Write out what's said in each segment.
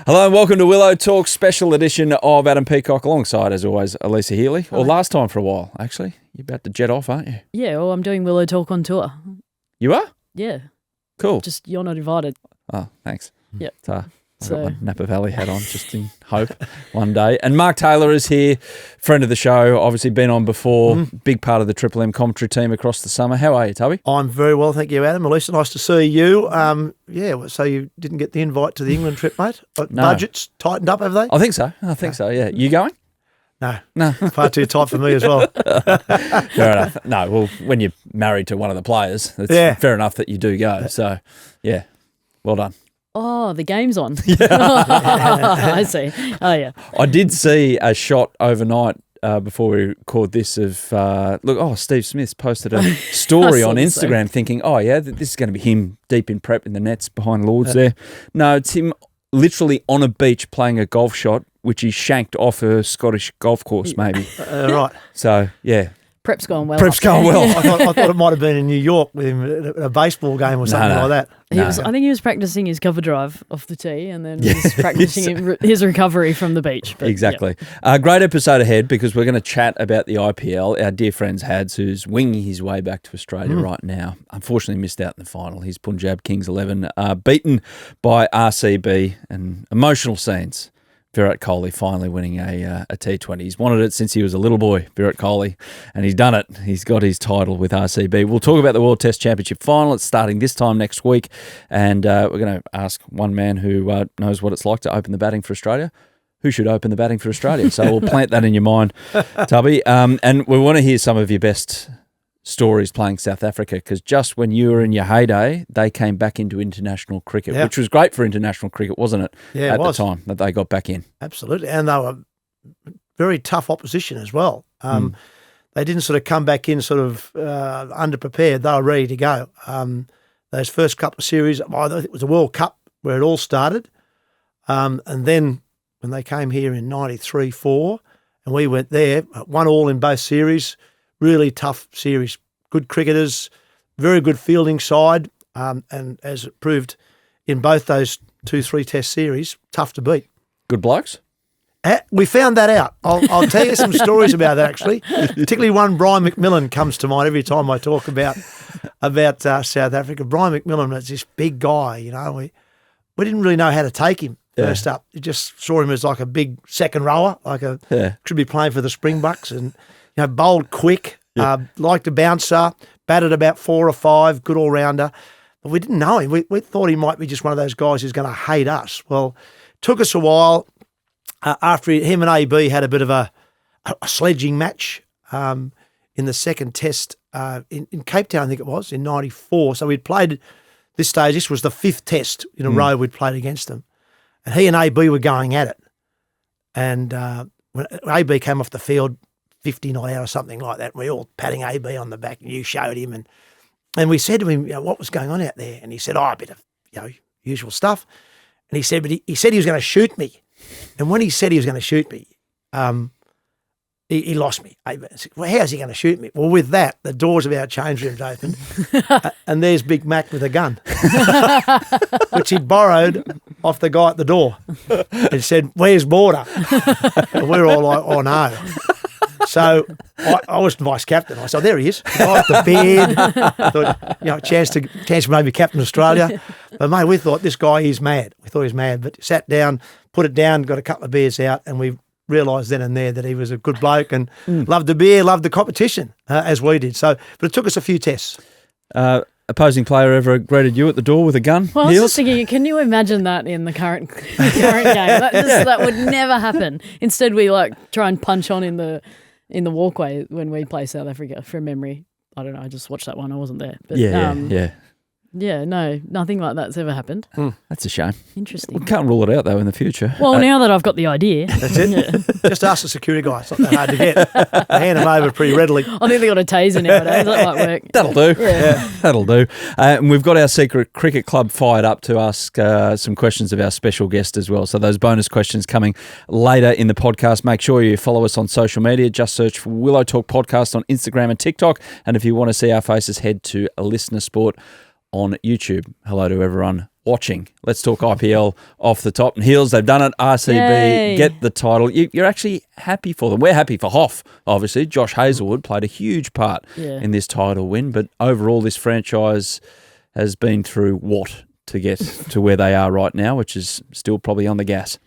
Hello and welcome to Willow Talk, special edition of Adam Peacock, alongside, as always, Alyssa Healy. Hi. Or last time for a while, actually. You're about to jet off, aren't you? Yeah, well, I'm doing Willow Talk on tour. You are? Yeah. Cool. Just you're not invited. Oh, thanks. Yeah. I've got my Napa Valley hat on just in hope one day. And Mark Taylor is here, friend of the show, obviously been on before, big part of the Triple M commentary team across the summer. How are you, Tubby? I'm very well, thank you, Adam. Alyssa, nice to see you. So you didn't get the invite to the England trip, mate? No. Budgets tightened up, have they? I think so, yeah. You going? No, far too tight for me as well. Fair enough. No, well, when you're married to one of the players, it's fair enough that you do go. So, yeah, well done. Oh, the game's on. I see. Oh, yeah. I did see a shot overnight before we record this of, Steve Smith's posted a story on Instagram thinking, this is going to be him deep in prep in the nets behind Lords there. No, it's him literally on a beach playing a golf shot, which he shanked off a Scottish golf course maybe. Right. So, yeah. Prep's going well. Prep's going well. I thought it might have been in New York with him at a baseball game or something like that. I think he was practicing his cover drive off the tee and then he was practicing his recovery from the beach. Exactly. Yeah. Great episode ahead because we're going to chat about the IPL. Our dear friend Hads, who's winging his way back to Australia right now, unfortunately missed out in the final. His Punjab Kings 11 beaten by RCB, and emotional scenes. Virat Kohli finally winning a T20. He's wanted it since he was a little boy, Virat Kohli, and he's done it. He's got his title with RCB. We'll talk about the World Test Championship final. It's starting this time next week, and we're going to ask one man who knows what it's like to open the batting for Australia. Who should open the batting for Australia? So we'll plant that in your mind, Tubby. And we want to hear some of your best stories playing South Africa, because just when you were in your heyday, they came back into international cricket, which was great for international cricket, wasn't it? Yeah, at the time that they got back in. Absolutely, and they were very tough opposition as well. They didn't sort of come back in sort of underprepared. They were ready to go. Those first couple of series, I think it was the World Cup where it all started, and then when they came here in 93-4, and we went there, 1-1 in both series. Really tough series. Good cricketers, very good fielding side, and as it proved in both those 2-3 test series, tough to beat. Good blokes? We found that out. I'll tell you some stories about that, actually. Particularly one, Brian McMillan, comes to mind every time I talk about South Africa. Brian McMillan was this big guy, you know. We didn't really know how to take him first up. You just saw him as like a big second rower, should be playing for the Springboks, and bowled quick, liked a bouncer, batted about 4 or 5, good all-rounder. But we didn't know him. We thought he might be just one of those guys who's going to hate us. Well, it took us a while. After him and AB had a bit of a sledging match in the second test in Cape Town, I think it was, in 94. So we'd played this stage. This was the 5th test in a row we'd played against them. And he and AB were going at it. And when AB came off the field, 50 not out or something like that. We all patting AB on the back, and you showed him, and we said to him, what was going on out there? And he said, a bit of usual stuff. And he said, but he said he was going to shoot me. And when he said he was going to shoot me, he lost me. I said, well, how's he going to shoot me? Well, with that, the doors of our change rooms opened, and there's Big Mac with a gun, which he'd borrowed off the guy at the door. And said, where's Border? And we're all like, oh no. So I was vice captain. I said, there he is. Off the beard. Thought, chance to maybe captain Australia. But mate, we thought this guy is mad. We thought he was mad. But sat down, put it down, got a couple of beers out, and we realised then and there that he was a good bloke and loved the beer, loved the competition, as we did. So, but it took us a few tests. Opposing player ever greeted you at the door with a gun? Well, I was just thinking, can you imagine that in the current game? That would never happen. Instead, we try and punch on in the walkway when we play South Africa from memory. I don't know. I just watched that one. I wasn't there. But, Yeah, no, nothing like that's ever happened. That's a shame. Interesting. We can't rule it out, though, in the future. Well, now that I've got the idea. That's it. Just ask the security guy. It's not that hard to get. They hand them over pretty readily. I think they got a taser nowadays. That might work. That'll do. Yeah. That'll do. And we've got our secret cricket club fired up to ask some questions of our special guest as well. So those bonus questions coming later in the podcast. Make sure you follow us on social media. Just search for Willow Talk Podcast on Instagram and TikTok. And if you want to see our faces, head to Listener Sport on YouTube. Hello to everyone watching. Let's talk IPL off the top and heels. They've done it. RCB Yay. get the title. You're actually happy for them. We're happy for Hoff, obviously. Josh Hazlewood played a huge part in this title win, but overall this franchise has been through what to get to where they are right now, which is still probably on the gas.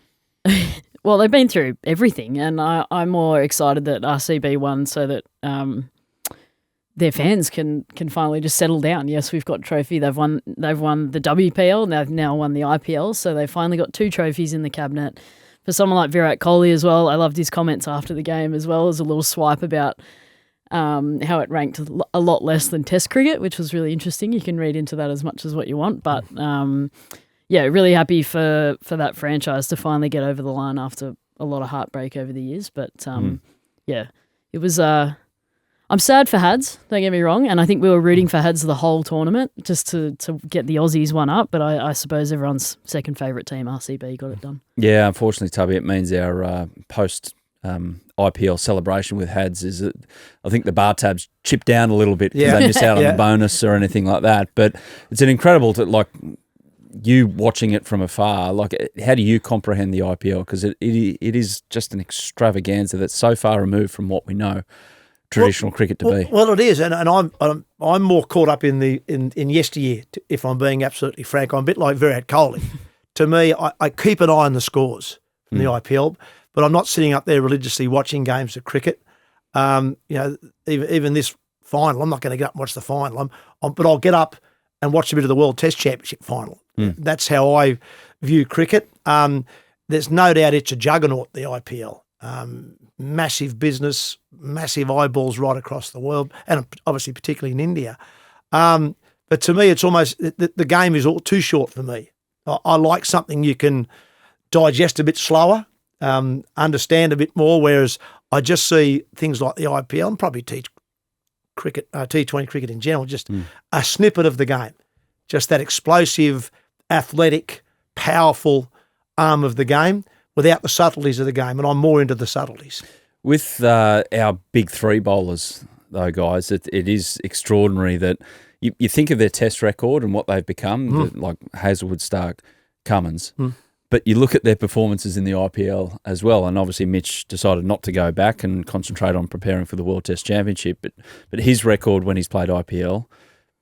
Well, they've been through everything, and I'm more excited that RCB won so that their fans can finally just settle down. Yes, we've got a trophy. They've won the WPL, and they've now won the IPL, so they finally got 2 trophies in the cabinet. For someone like Virat Kohli as well, I loved his comments after the game as well as a little swipe about how it ranked a lot less than Test cricket, which was really interesting. You can read into that as much as what you want, but really happy for that franchise to finally get over the line after a lot of heartbreak over the years. But it was. I'm sad for Hads, don't get me wrong, and I think we were rooting for Hads the whole tournament just to get the Aussies one up, but I suppose everyone's second favourite team, RCB, got it done. Yeah, unfortunately, Tubby, it means our post IPL celebration with Hads is that I think the bar tabs chip down a little bit because they miss out on the bonus or anything like that. But it's an incredible you watching it from afar. How do you comprehend the IPL? Because it is just an extravaganza that's so far removed from what we know traditional cricket to be. Well, it is, and I'm more caught up in yesteryear. If I'm being absolutely frank, I'm a bit like Virat Kohli. To me, I keep an eye on the scores from the IPL, but I'm not sitting up there religiously watching games of cricket. Even this final, I'm not going to get up and watch the final. But I'll get up and watch a bit of the World Test Championship final. That's how I view cricket. There's no doubt it's a juggernaut, the IPL. Massive business, massive eyeballs right across the world, and obviously particularly in India. But to me, it's almost the game is all too short for me. I like something you can digest a bit slower, understand a bit more, whereas I just see things like the IPL and probably T20 cricket in general, just a snippet of the game, just that explosive, athletic, powerful arm of the game, without the subtleties of the game, and I'm more into the subtleties. With our big 3 bowlers, though, guys, it is extraordinary that you think of their Test record and what they've become, like Hazlewood, Stark, Cummins, but you look at their performances in the IPL as well, and obviously Mitch decided not to go back and concentrate on preparing for the World Test Championship, but his record when he's played IPL,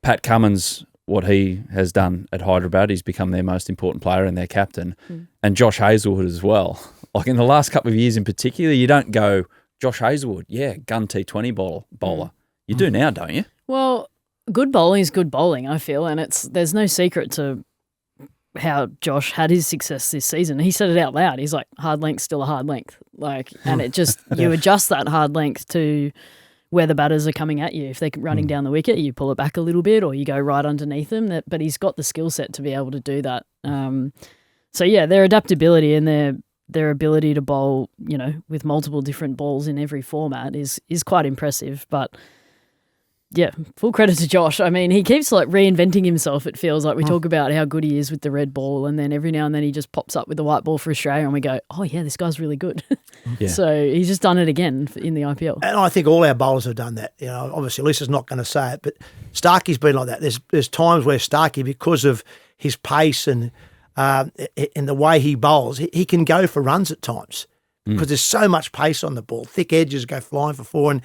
Pat Cummins, what he has done at Hyderabad, he's become their most important player and their captain, and Josh Hazlewood as well. Like in the last couple of years in particular, you don't go, Josh Hazlewood, gun T20 bowler. You do now, don't you? Well, good bowling is good bowling, I feel, and there's no secret to how Josh had his success this season. He said it out loud. He's like, hard length's still a hard length. And it just, you adjust that hard length to where the batters are coming at you. If they're running down the wicket, you pull it back a little bit or you go right underneath them. But he's got the skill set to be able to do that. Their adaptability and their ability to bowl, with multiple different balls in every format is quite impressive. But yeah, full credit to Josh. I mean, he keeps reinventing himself. It feels like we talk about how good he is with the red ball, and then every now and then he just pops up with the white ball for Australia, and we go, "Oh yeah, this guy's really good." So he's just done it again in the IPL. And I think all our bowlers have done that. Obviously, Alyssa's not going to say it, but Starkey's been like that. There's times where Starkey, because of his pace and in the way he bowls, he can go for runs at times because there's so much pace on the ball. Thick edges go flying for 4,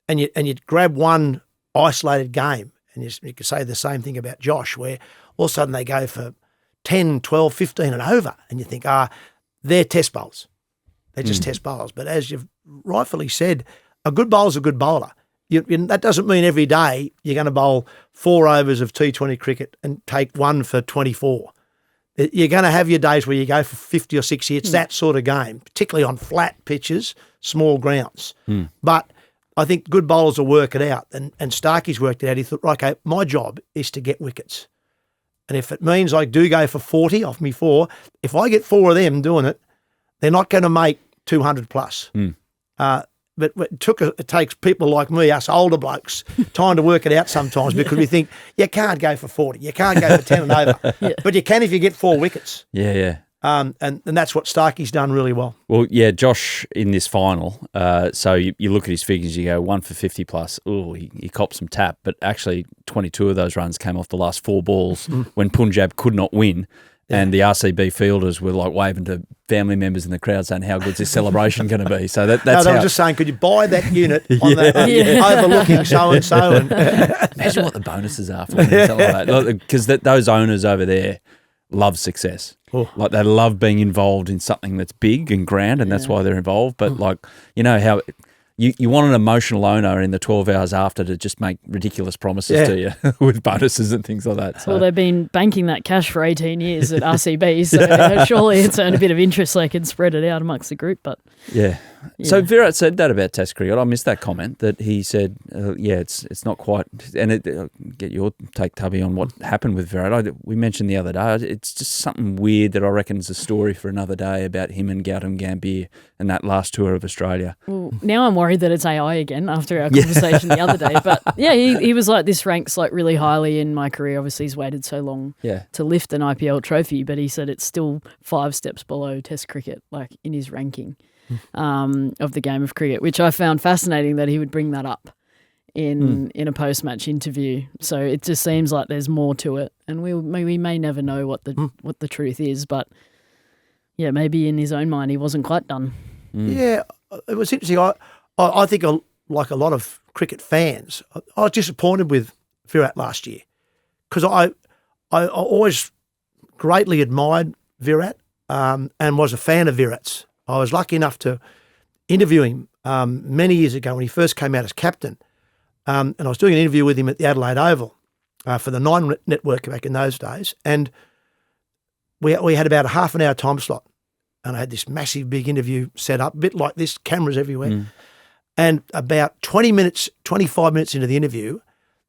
and you grab one isolated game, and you could say the same thing about Josh, where all of a sudden they go for 10, 12, 15 and over, and you think, they're test bowlers. They're just test bowlers. But as you've rightfully said, a good bowler's a good bowler. That doesn't mean every day you're going to bowl 4 overs of T20 cricket and take 1 for 24. You're going to have your days where you go for 50 or 60. It's that sort of game, particularly on flat pitches, small grounds. But I think good bowlers will work it out, and Starkey's worked it out. He thought, right, okay, my job is to get wickets. And if it means I do go for 40 off me 4, if I get 4 of them doing it, they're not going to make 200 plus. But it takes people like me, us older blokes, time to work it out sometimes because we think you can't go for 40, you can't go for 10 and over, but you can if you get 4 wickets. Yeah. And that's what Starkey's done really well. Well, yeah, Josh in this final, so you look at his figures, you go 1 for 50 plus. Oh, he copped some tap, but actually 22 of those runs came off the last 4 balls when Punjab could not win. And the RCB fielders were like waving to family members in the crowd saying, how good's this celebration going to be? So that's they how... were just saying, could you buy that unit on overlooking so-and-so? And imagine what the bonuses are for something like that. Because those owners over there love success. Oh. Like they love being involved in something that's big and grand, and that's why they're involved. But like, you know how... You want an emotional owner in the 12 hours after to just make ridiculous promises to you with bonuses and things like that. So. Well, they've been banking that cash for 18 years at RCB, so surely it's earned a bit of interest so they can spread it out amongst the group. But yeah. So Virat said that about Test cricket. I missed that comment that he said, it's not quite. And get your take, Tubby, on what happened with Virat. We mentioned the other day, it's just something weird that I reckon is a story for another day about him and Gautam Gambhir and that last tour of Australia. Well, now I'm worried that it's AI again after our conversation the other day. But yeah, he was like, this ranks like really highly in my career. Obviously, he's waited so long to lift an IPL trophy, but he said it's still 5 steps below Test cricket, like in his ranking of the game of cricket, which I found fascinating that he would bring that up in a post-match interview. So it just seems like there's more to it, and we may never know what the truth is, but yeah, maybe in his own mind he wasn't quite done. Yeah, it was interesting. I think, like a lot of cricket fans, I was disappointed with Virat last year because I always greatly admired Virat and was a fan of Virat's. I was lucky enough to interview him many years ago when he first came out as captain, and I was doing an interview with him at the Adelaide Oval for the Nine Network back in those days, and we had about a half an hour time slot, and I had this massive big interview set up, a bit like this, cameras everywhere. And about 25 minutes into the interview,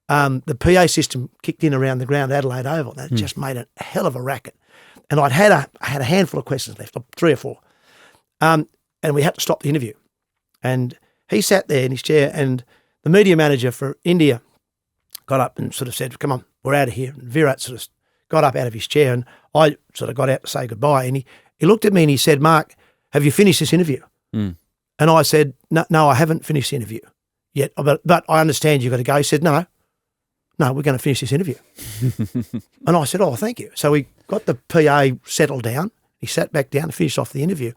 the PA system kicked in around the ground at Adelaide Oval. That just made a hell of a racket. And I had a handful of questions left, 3 or 4. And we had to stop the interview. And he sat there in his chair, and the media manager for India got up and sort of said, come on, we're out of here. And Virat sort of got up out of his chair, and I sort of got out to say goodbye. And he looked at me and he said, Mark, have you finished this interview? And I said, no, I haven't finished the interview yet, but I understand you've got to go. He said, no, we're going to finish this interview. And I said, oh, thank you. So we got the PA settled down. He sat back down and finished off the interview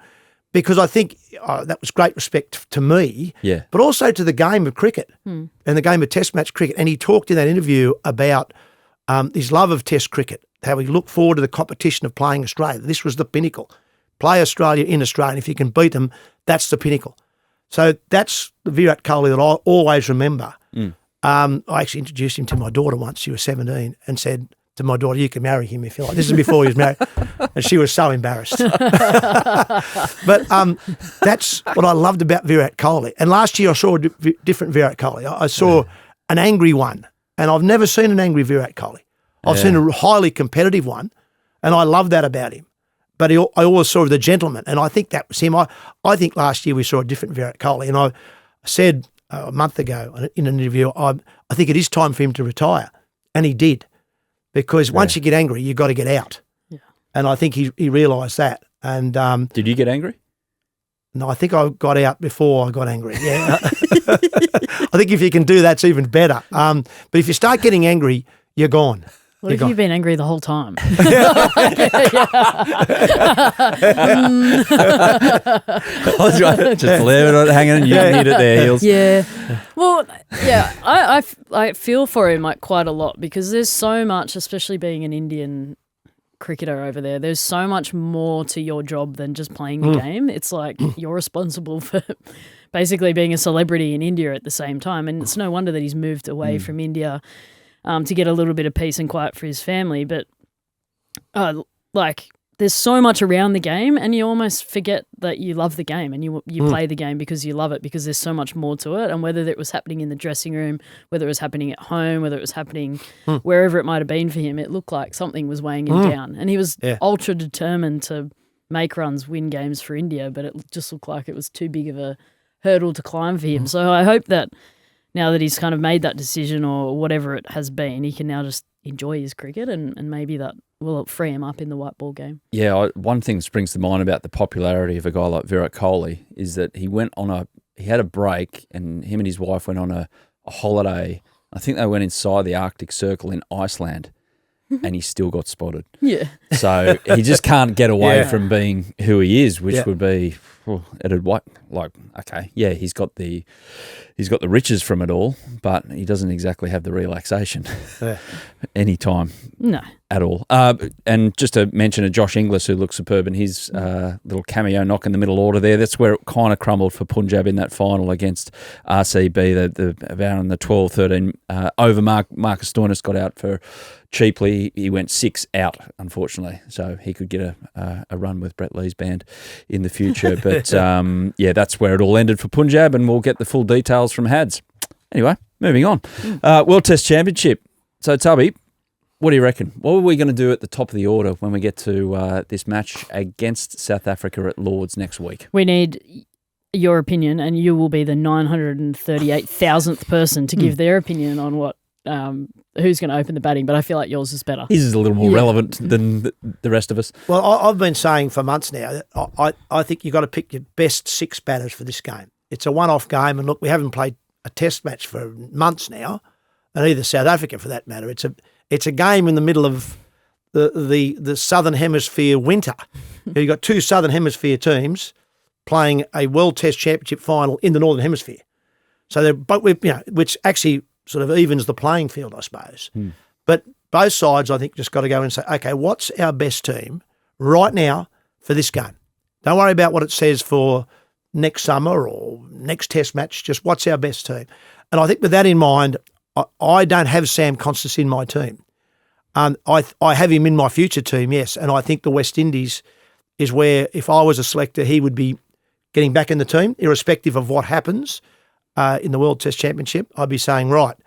because I think that was great respect to me, but also to the game of cricket and the game of Test match cricket. And he talked in that interview about his love of Test cricket, how he looked forward to the competition of playing Australia. This was the pinnacle. Play Australia in Australia, and if you can beat them, that's the pinnacle. So that's the Virat Kohli that I always remember. I actually introduced him to my daughter once. She was 17 and said to my daughter, you can marry him if you like. This is before he was married. And she was so embarrassed. But that's what I loved about Virat Kohli. And last year I saw a different Virat Kohli. I saw an angry one, and I've never seen an angry Virat Kohli. I've seen a highly competitive one, and I love that about him. But I always saw the gentleman, and I think that was him. I think last year we saw a different Virat Kohli, and I said a month ago in an interview, I think it is time for him to retire, and he did, because once you get angry, you've got to get out. Yeah. And I think he realised that. And did you get angry? No, I think I got out before I got angry. Yeah, I think if you can do that, it's even better. But if you start getting angry, you're gone. What if you've been angry the whole time? I was just leave it hanging and you can hit it there, Heels. Yeah. Well, yeah, I feel for him like quite a lot because there's so much, especially being an Indian cricketer over there, there's so much more to your job than just playing the game. It's like you're responsible for basically being a celebrity in India at the same time. And it's no wonder that he's moved away from India to get a little bit of peace and quiet for his family. But like there's so much around the game and you almost forget that you love the game and you play the game because you love it, because there's so much more to it. And whether it was happening in the dressing room, whether it was happening at home, whether it was happening wherever it might have been for him, it looked like something was weighing him down. And he was ultra determined to make runs, win games for India, but it just looked like it was too big of a hurdle to climb for him. So I hope that now that he's kind of made that decision or whatever it has been, he can now just, enjoy his cricket, and maybe that will free him up in the white ball game. Yeah, one thing that springs to mind about the popularity of a guy like Virat Kohli is that he had a break, and him and his wife went on a holiday. I think they went inside the Arctic Circle in Iceland, and he still got spotted. Yeah. So he just can't get away from being who he is, which would be he's got the riches from it all, but he doesn't exactly have the relaxation anytime. No. At all. And just to mention Josh Inglis, who looks superb in his little cameo knock in the middle order there. That's where it kind of crumbled for Punjab in that final against RCB. Around the 12-13 over Marcus Stoinis got out for cheaply. He went 6 out, unfortunately. So he could get a run with Brett Lee's band in the future. But that's where it all ended for Punjab, and we'll get the full details from Hads. Anyway, moving on. World Test Championship. So, Tubby, what do you reckon? What are we going to do at the top of the order when we get to this match against South Africa at Lord's next week? We need your opinion, and you will be the 938,000th person to give their opinion on what who's going to open the batting, but I feel like yours is better. His is a little more relevant than the rest of us. Well, I've been saying for months now that I think you've got to pick your best 6 batters for this game. It's a one-off game, and look, we haven't played a test match for months now, and either South Africa for that matter. It's a game in the middle of the Southern Hemisphere winter. You've got 2 Southern Hemisphere teams playing a World Test Championship final in the Northern Hemisphere. So which actually sort of evens the playing field, I suppose. But both sides, I think, just got to go and say, okay, what's our best team right now for this game? Don't worry about what it says for next summer or next Test match. Just what's our best team? And I think with that in mind, I don't have Sam Constas in my team. I have him in my future team, yes, and I think the West Indies is where, if I was a selector, he would be getting back in the team, irrespective of what happens in the World Test Championship. I'd be saying, right,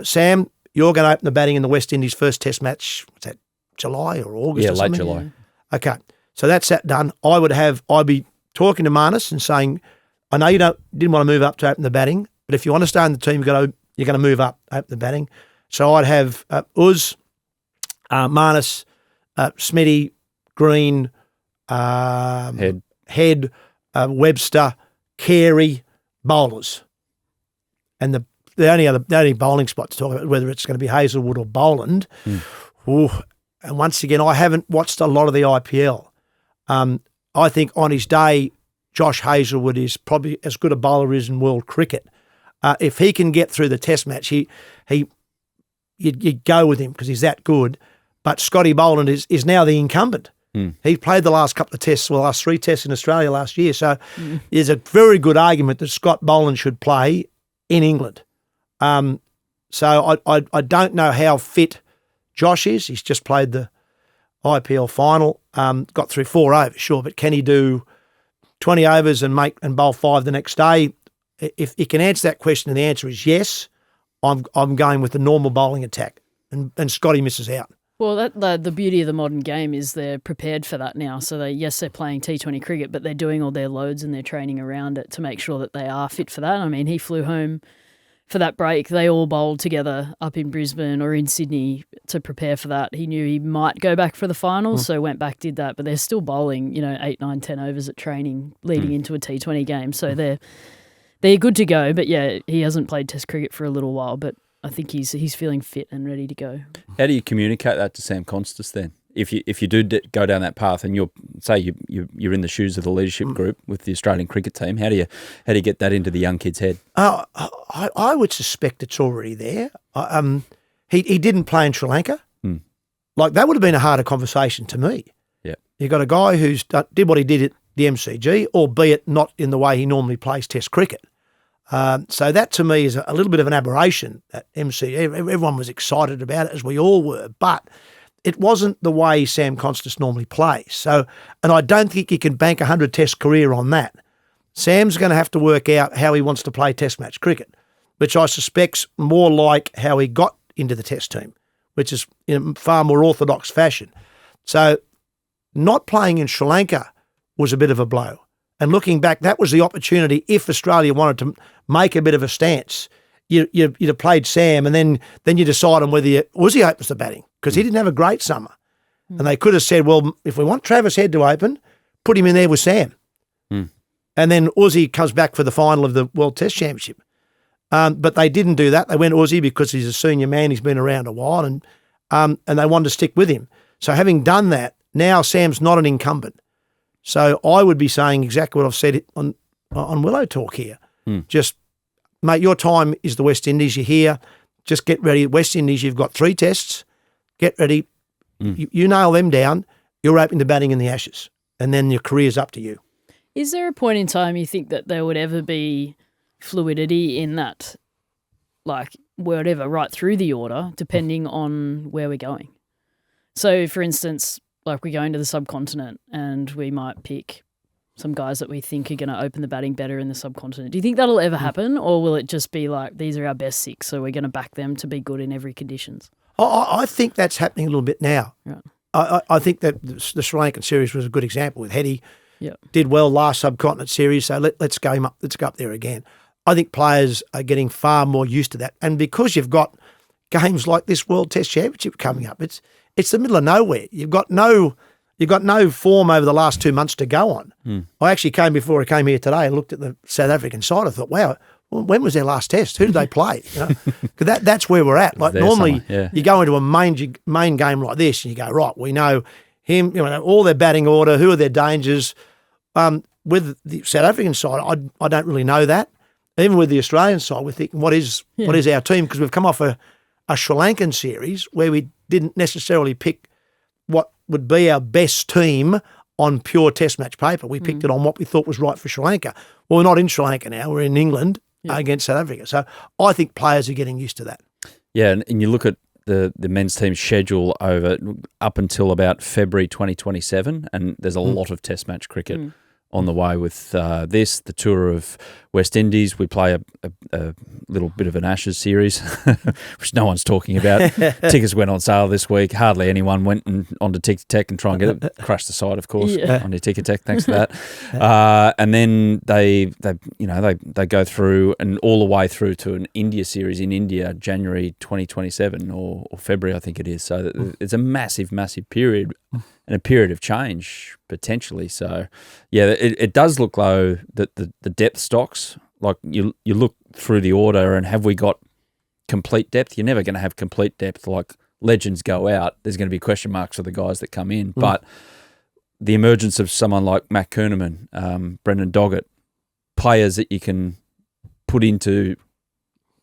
Sam, you're going to open the batting in the West Indies first Test match. What's that, July or August or something? Yeah, late July. Okay, so that's that done. I'd be talking to Marnus and saying, I know you didn't want to move up to open the batting, but if you want to stay in the team, you're going to move up, open the batting. So I'd have Uz, Marnus, Smitty, Green, Head, Webster, Carey, bowlers. And the only bowling spot to talk about, whether it's going to be Hazelwood or Boland. Ooh, and once again, I haven't watched a lot of the IPL. I think on his day, Josh Hazelwood is probably as good a bowler as in world cricket. If he can get through the Test match, you'd go with him because he's that good. But Scotty Boland is now the incumbent. He played the last couple of tests, the last 3 tests in Australia last year. So there's a very good argument that Scott Boland should play in England. So I don't know how fit Josh is. He's just played the IPL final, got through 4 overs, sure, but can he do 20 overs and bowl 5 the next day? If he can answer that question and the answer is yes, I'm going with the normal bowling attack, and Scotty misses out. Well, the beauty of the modern game is they're prepared for that now. So they're playing T20 cricket, but they're doing all their loads and their training around it to make sure that they are fit for that. I mean, he flew home for that break. They all bowled together up in Brisbane or in Sydney to prepare for that. He knew he might go back for the finals, so went back, did that. But they're still bowling, 8, 9, 10 overs at training leading into a T20 game. So they're good to go. But yeah, he hasn't played Test cricket for a little while, but I think he's feeling fit and ready to go. How do you communicate that to Sam Constas then? If you do go down that path and you're in the shoes of the leadership group with the Australian cricket team, how do you get that into the young kid's head? I would suspect it's already there. He didn't play in Sri Lanka. Like that would have been a harder conversation to me. Yeah, you got a guy who's did what he did at the MCG, albeit not in the way he normally plays Test cricket. So that to me is a little bit of an aberration at MCG. Everyone was excited about it, as we all were, but it wasn't the way Sam Constas normally plays. So, and I don't think you can bank a 100 Test career on that. Sam's going to have to work out how he wants to play Test match cricket, which I suspect's more like how he got into the Test team, which is in a far more orthodox fashion. So not playing in Sri Lanka was a bit of a blow. And looking back, that was the opportunity if Australia wanted to make a bit of a stance you'd have played Sam, and then you decide on whether Uzi opens the batting, because he didn't have a great summer. And they could have said, well, if we want Travis Head to open, put him in there with Sam. And then Uzi comes back for the final of the World Test Championship. But they didn't do that. They went Uzi because he's a senior man. He's been around a while, and they wanted to stick with him. So having done that, now Sam's not an incumbent. So I would be saying exactly what I've said on Willow Talk here. Just, mate, your time is the West Indies. You're here. Just get ready. West Indies, you've got 3 tests. Get ready. You nail them down. You're opening the batting in the Ashes. And then your career's up to you. Is there a point in time you think that there would ever be fluidity in that, like, whatever, right through the order, depending on where we're going? So, for instance, like, we're going to the subcontinent and we might pick some guys that we think are going to open the batting better in the subcontinent. Do you think that'll ever happen, or will it just be like, these are our best 6, so we're going to back them to be good in every conditions? I think that's happening a little bit now. Right. I think that the Sri Lankan series was a good example with Heady. Yep. Did well last subcontinent series, so let's go up. Let's go up there again. I think players are getting far more used to that, and because you've got games like this World Test Championship coming up, it's the middle of nowhere. You've got no form over the last 2 months to go on. I actually before I came here today and looked at the South African side. I thought, wow, when was their last test? Who did they play? Because that's where we're at. Like normally, you go into a main game like this, and you go, right, we know him, all their batting order, who are their dangers. With the South African side, I don't really know that. Even with the Australian side, we're thinking, what is our team? Because we've come off a Sri Lankan series where we didn't necessarily pick what would be our best team on pure test match paper. We picked it on what we thought was right for Sri Lanka. Well, we're not in Sri Lanka now. We're in England against South Africa. So I think players are getting used to that. Yeah, and you look at the men's team schedule up until about February 2027, and there's a lot of test match cricket on the way with the tour of West Indies. We play a little bit of an Ashes series, which no one's talking about. Tickets went on sale this week. Hardly anyone went onto Tic-Tac and try and get it. Crashed the site, of course, on your Tic-Tac. Thanks for that. And then they go through and all the way through to an India series in India, January 2027 or February, I think it is. So it's a massive, massive period. And a period of change, potentially. So, yeah, it does look though that the depth stocks, like you look through the order and have we got complete depth? You're never going to have complete depth. Like legends go out, there's going to be question marks for the guys that come in. But the emergence of someone like Matt Kuhneman, Brendan Doggett, players that you can put into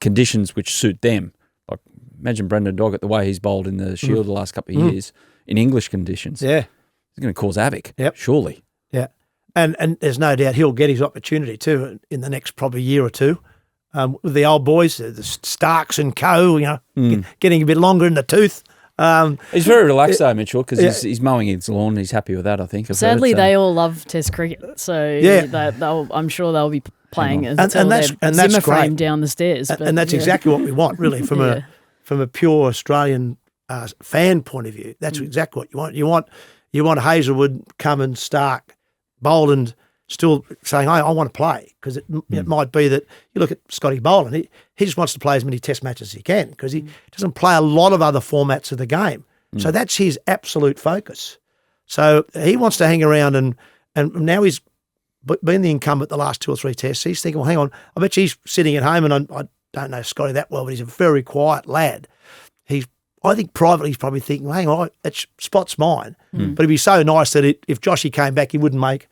conditions which suit them. Like imagine Brendan Doggett, the way he's bowled in the Shield the last couple of years. In English conditions, it's going to cause havoc. Surely. Yeah, and there's no doubt he'll get his opportunity too in the next probably year or two. With the old boys, the Starks and co, getting a bit longer in the tooth. He's very relaxed though, Mitchell, because he's mowing his lawn. He's happy with that, I think. Sadly, they all love Test cricket, so I'm sure they'll be playing and that's Zimmer great. Frame down the stairs. And that's exactly what we want, really, from a pure Australian fan point of view. That's exactly what you want. You want Hazelwood, Cummins, Stark, Boland still saying, I want to play, because it might be that you look at Scotty Boland, he just wants to play as many test matches as he can because he doesn't play a lot of other formats of the game. So that's his absolute focus. So he wants to hang around and now he's been the incumbent the last 2 or 3 tests. He's thinking, well, hang on, I bet he's sitting at home, and I don't know Scotty that well, but he's a very quiet lad. I think privately he's probably thinking, hang on, that spot's mine. But it'd be so nice that if Joshy came back, he wouldn't make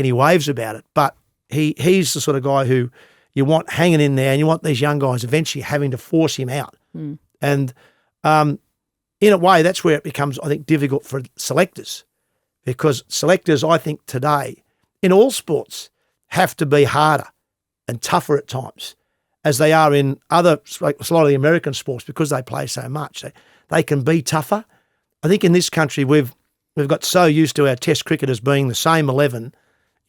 any waves about it. But he's the sort of guy who you want hanging in there, and you want these young guys eventually having to force him out. And in a way, that's where it becomes, I think, difficult for selectors, because selectors, I think, today in all sports have to be harder and tougher at times, as they are in other, like a lot of the American sports, because they play so much. They can be tougher. I think in this country we've got so used to our test cricketers being the same 11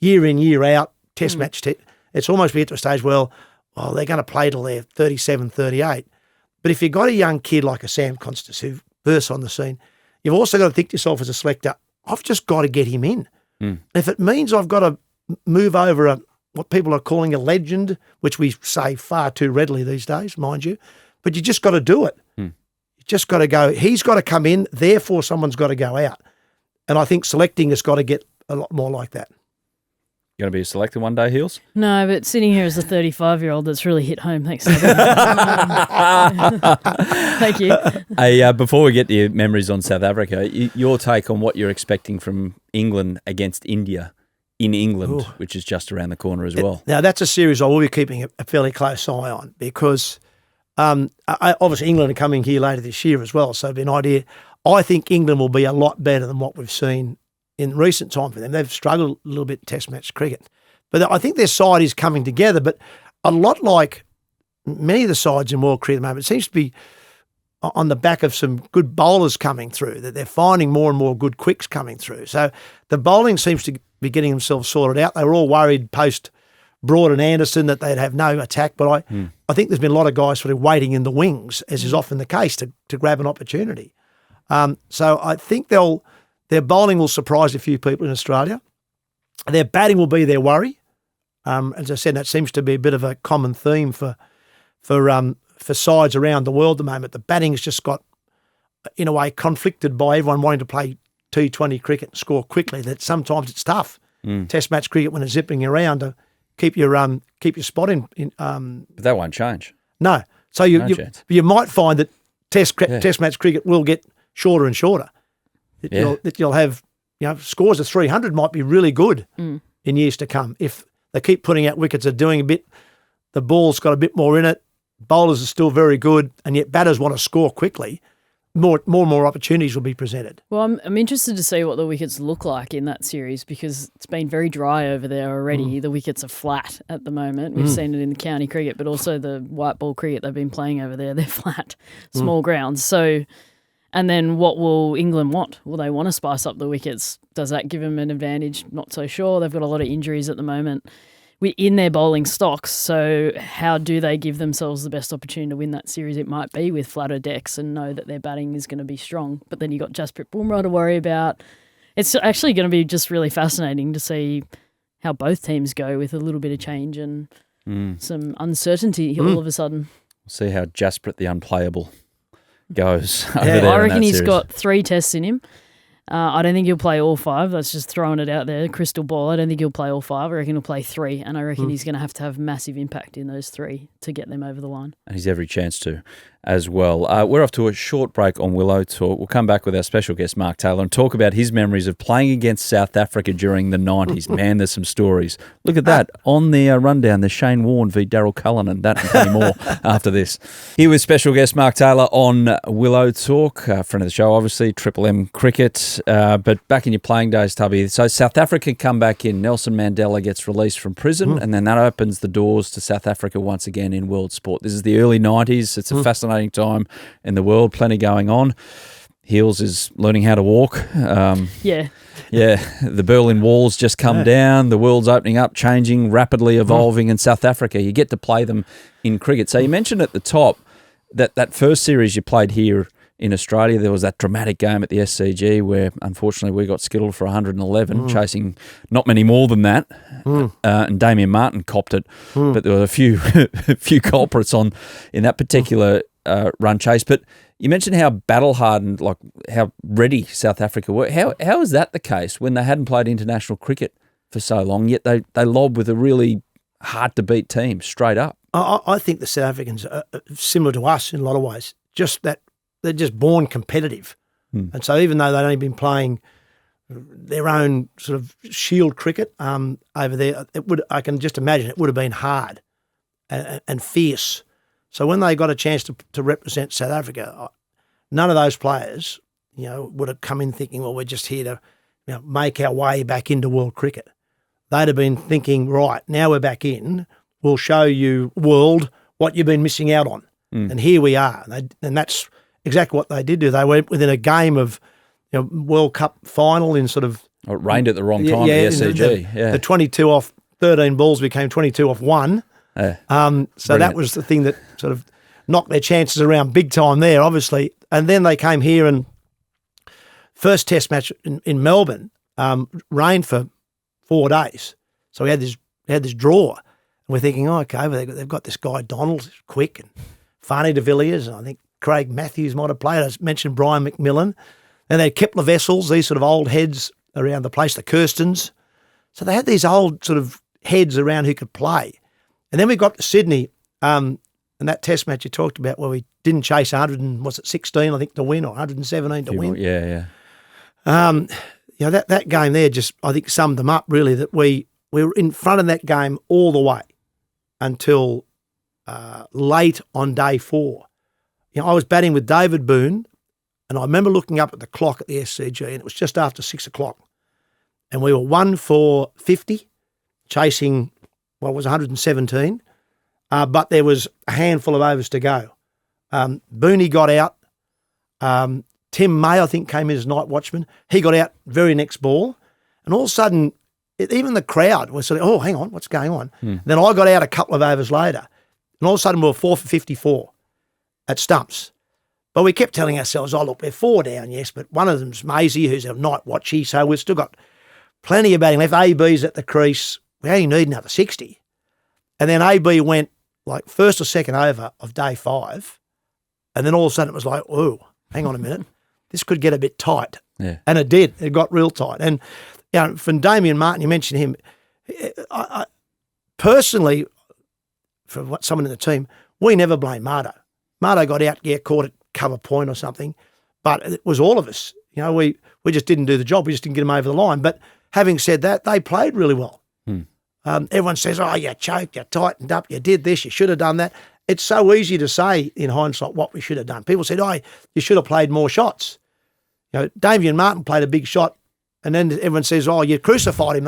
year in, year out, test match. It's almost get to a stage where, well, they're going to play till they're 37, 38. But if you've got a young kid like a Sam Constas who bursts on the scene, you've also got to think to yourself as a selector, I've just got to get him in. If it means I've got to move over what people are calling a legend, which we say far too readily these days, mind you. But you just got to do it. You just got to go. He's got to come in, therefore someone's got to go out. And I think selecting has got to get a lot more like that. You going to be a selector one day, Heels? No, but sitting here as a 35-year-old, that's really hit home. Thanks. Thank you. Hey, before we get to your memories on South Africa, your take on what you're expecting from England against India in England, which is just around the corner as well. Now, that's a series I will be keeping a fairly close eye on because obviously England are coming here later this year as well, so it'll be an idea. I think England will be a lot better than what we've seen in recent time for them. They've struggled a little bit in Test match cricket. But I think their side is coming together, but a lot like many of the sides in world cricket at the moment, it seems to be on the back of some good bowlers coming through, that they're finding more and more good quicks coming through. So the bowling seems to be getting themselves sorted out. They were all worried post Broad and Anderson that they'd have no attack, but I think there's been a lot of guys sort of waiting in the wings, as is often the case, to grab an opportunity. So I think their bowling will surprise a few people in Australia. Their batting will be their worry. As I said, that seems to be a bit of a common theme for sides around the world at the moment. The batting has just got, in a way, conflicted by everyone wanting to play T20 cricket and score quickly. That sometimes it's tough. Test match cricket when it's zipping around to keep your spot in. But that won't change. No. So you might find that test match cricket will get shorter and shorter. That you'll have, scores of 300 might be really good in years to come if they keep putting out wickets. Are doing a bit. The ball's got a bit more in it. Bowlers are still very good, and yet batters want to score quickly. More opportunities will be presented. Well, I'm interested to see what the wickets look like in that series because it's been very dry over there already. The wickets are flat at the moment. We've seen it in the county cricket, but also the white ball cricket they've been playing over there. They're flat, small grounds. So, and then what will England want? Will they want to spice up the wickets? Does that give them an advantage? Not so sure. They've got a lot of injuries at the moment in their bowling stocks. So how do they give themselves the best opportunity to win that series? It might be with flatter decks and know that their batting is going to be strong. But then you got Jasprit Bumrah to worry about. It's actually going to be just really fascinating to see how both teams go with a little bit of change and some uncertainty all of a sudden. We'll see how Jasprit the unplayable goes. I reckon he's got 3 tests in him. I don't think he'll play all 5. That's just throwing it out there. Crystal ball. I don't think he'll play all 5. I reckon he'll play 3. And I reckon he's going to have massive impact in those 3 to get them over the line. And he's every chance to as well. We're off to a short break on Willow Talk. We'll come back with our special guest, Mark Taylor, and talk about his memories of playing against South Africa during the 90s. Man, there's some stories. Look at that. On the rundown, there's Shane Warne v. Daryll Cullinan. That and plenty more after this. Here with special guest Mark Taylor on Willow Talk. Friend of the show, obviously, Triple M cricket. But back in your playing days, Tubby, so South Africa come back in. Nelson Mandela gets released from prison, and then that opens the doors to South Africa once again in world sport. This is the early 90s. It's a fascinating time in the world, plenty going on. Heels is learning how to walk. Yeah, the Berlin Wall's just come down. The world's opening up, changing, rapidly evolving in South Africa. You get to play them in cricket. So you mentioned at the top that first series you played here in Australia, there was that dramatic game at the SCG where unfortunately we got skittled for 111, chasing not many more than that. And Damien Martin copped it. But there were a few culprits in that particular run chase. But you mentioned how battle-hardened, like how ready South Africa were. How is that the case when they hadn't played international cricket for so long, yet they lob with a really hard-to-beat team straight up? I think the South Africans are similar to us in a lot of ways, just that they're just born competitive. And so even though they'd only been playing their own sort of shield cricket over there, I can just imagine it would have been hard and fierce. So when they got a chance to represent South Africa, none of those players, would have come in thinking, well, we're just here to make our way back into world cricket. They'd have been thinking, right, now we're back in, we'll show you, world, what you've been missing out on. And here we are. And that's exactly what they did do. They went within a game of World Cup final in sort of... It rained at the wrong time at the SCG. The 22 off 13 balls became 22 off 1. So that was the thing that sort of knocked their chances around big time there, obviously. And then they came here and first test match in Melbourne rained for 4 days. So we had had this draw. And we're thinking, oh, okay, well, they've got this guy Donald, who's quick, and Farney de Villiers, and I think Craig Matthews might have played. I mentioned Brian McMillan. And they had Kepler Vessels, these sort of old heads around the place, the Kirstens. So they had these old sort of heads around who could play. And then we got to Sydney, and that test match you talked about where we didn't chase 116, I think, to win, or 117 to win. Yeah. That game there just, I think, summed them up really, that we were in front of that game all the way until late on day 4. I was batting with David Boone, and I remember looking up at the clock at the SCG, and it was just after 6 o'clock. And we were 1 for 50, chasing, well, it was 117, but there was a handful of overs to go. Booney got out. Tim May, I think, came in as night watchman. He got out very next ball. And all of a sudden, even the crowd was sort of, oh, hang on, what's going on? Then I got out a couple of overs later. And all of a sudden, we were 4 for 54 at stumps. But we kept telling ourselves, oh, look, we're 4 down, yes, but one of them's Maisie, who's a night watchy, so we've still got plenty of batting left. AB's at the crease. We only need another 60. And then AB went like first or second over of day 5. And then all of a sudden it was like, oh, hang on a minute. This could get a bit tight. Yeah. And it did. It got real tight. And from Damien Martin, you mentioned him. I personally, for someone in the team, we never blame Marto. Marto got out, caught at cover point or something, but it was all of us. We just didn't do the job. We just didn't get them over the line. But having said that, they played really well. Everyone says, oh, you choked, you tightened up, you did this, you should have done that. It's so easy to say in hindsight what we should have done. People said, oh, you should have played more shots. Damien Martin played a big shot, and then everyone says, oh, you crucified him.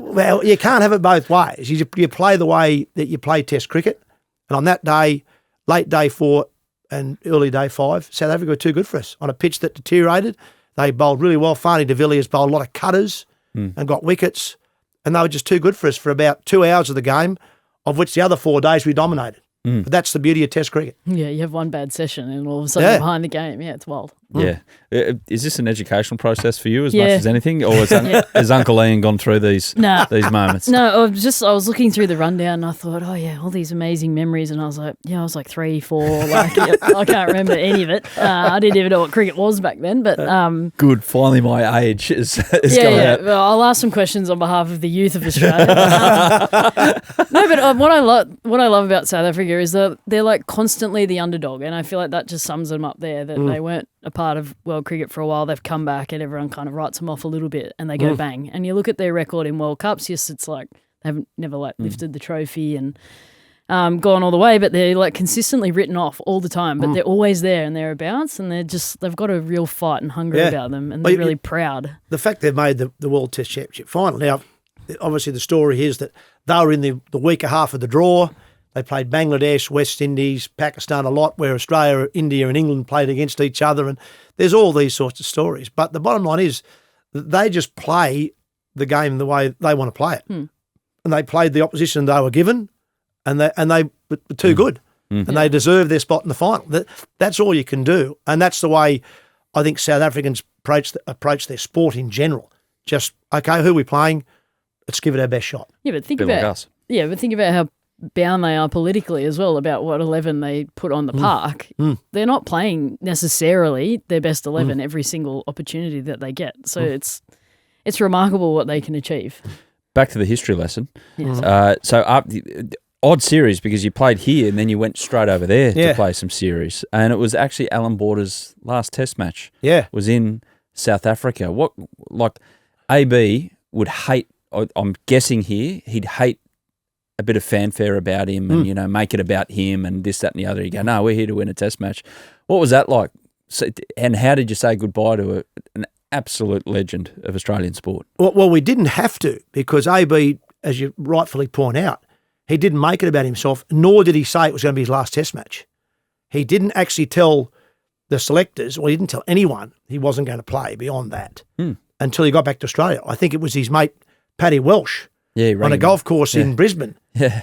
Well, you can't have it both ways. You play the way that you play Test cricket, and on that day, late day 4 and early day 5, South Africa were too good for us. On a pitch that deteriorated, they bowled really well. Farney de Villiers bowled a lot of cutters and got wickets, and they were just too good for us for about 2 hours of the game, of which the other 4 days we dominated. But that's the beauty of Test cricket. Yeah, you have one bad session and all of a sudden you're behind the game. Yeah, it's wild. Yeah. Is this an educational process for you as much as anything? Or has Uncle Ian gone through these moments? No, I was looking through the rundown and I thought, oh yeah, all these amazing memories. And I was like 3, 4. I can't remember any of it. I didn't even know what cricket was back then. But good. Finally, my age is coming out. Well, I'll ask some questions on behalf of the youth of Australia. No, but what I love about South Africa is that they're like constantly the underdog, and I feel like that just sums them up there. That they weren't a part of world cricket for a while. They've come back, and everyone kind of writes them off a little bit, and they go bang. And you look at their record in World Cups. Yes, it's like they haven't never lifted the trophy and gone all the way, but they're like consistently written off all the time. But they're always there and thereabouts, and they've got a real fight and hunger about them, and they're really proud. The fact they've made the World Test Championship final. Now, obviously, the story is that they were in the weaker half of the draw. They played Bangladesh, West Indies, Pakistan a lot, where Australia, India and England played against each other. And there's all these sorts of stories. But the bottom line is that they just play the game the way they want to play it. And they played the opposition they were given, and they were too good. And they deserve their spot in the final. That's all you can do. And that's the way I think South Africans approach their sport in general. Just, okay, who are we playing? Let's give it our best shot. Yeah, but think about how bound they are politically as well about what 11 they put on the park. They're not playing necessarily their best 11 every single opportunity that they get. So it's remarkable what they can achieve. Back to the history lesson. Yes. Odd series because you played here and then you went straight over there to play some series. And it was actually Allan Border's last test match. Was in South Africa. What, like, AB would hate, I'm guessing here, he'd hate a bit of fanfare about him and, make it about him and this, that and the other. You go, no, we're here to win a test match. What was that like? So, and how did you say goodbye to an absolute legend of Australian sport? Well, we didn't have to because AB, as you rightfully point out, he didn't make it about himself, nor did he say it was going to be his last test match. He didn't actually tell the selectors, or he didn't tell anyone he wasn't going to play beyond that until he got back to Australia. I think it was his mate, Paddy Welsh, on a golf course in Brisbane.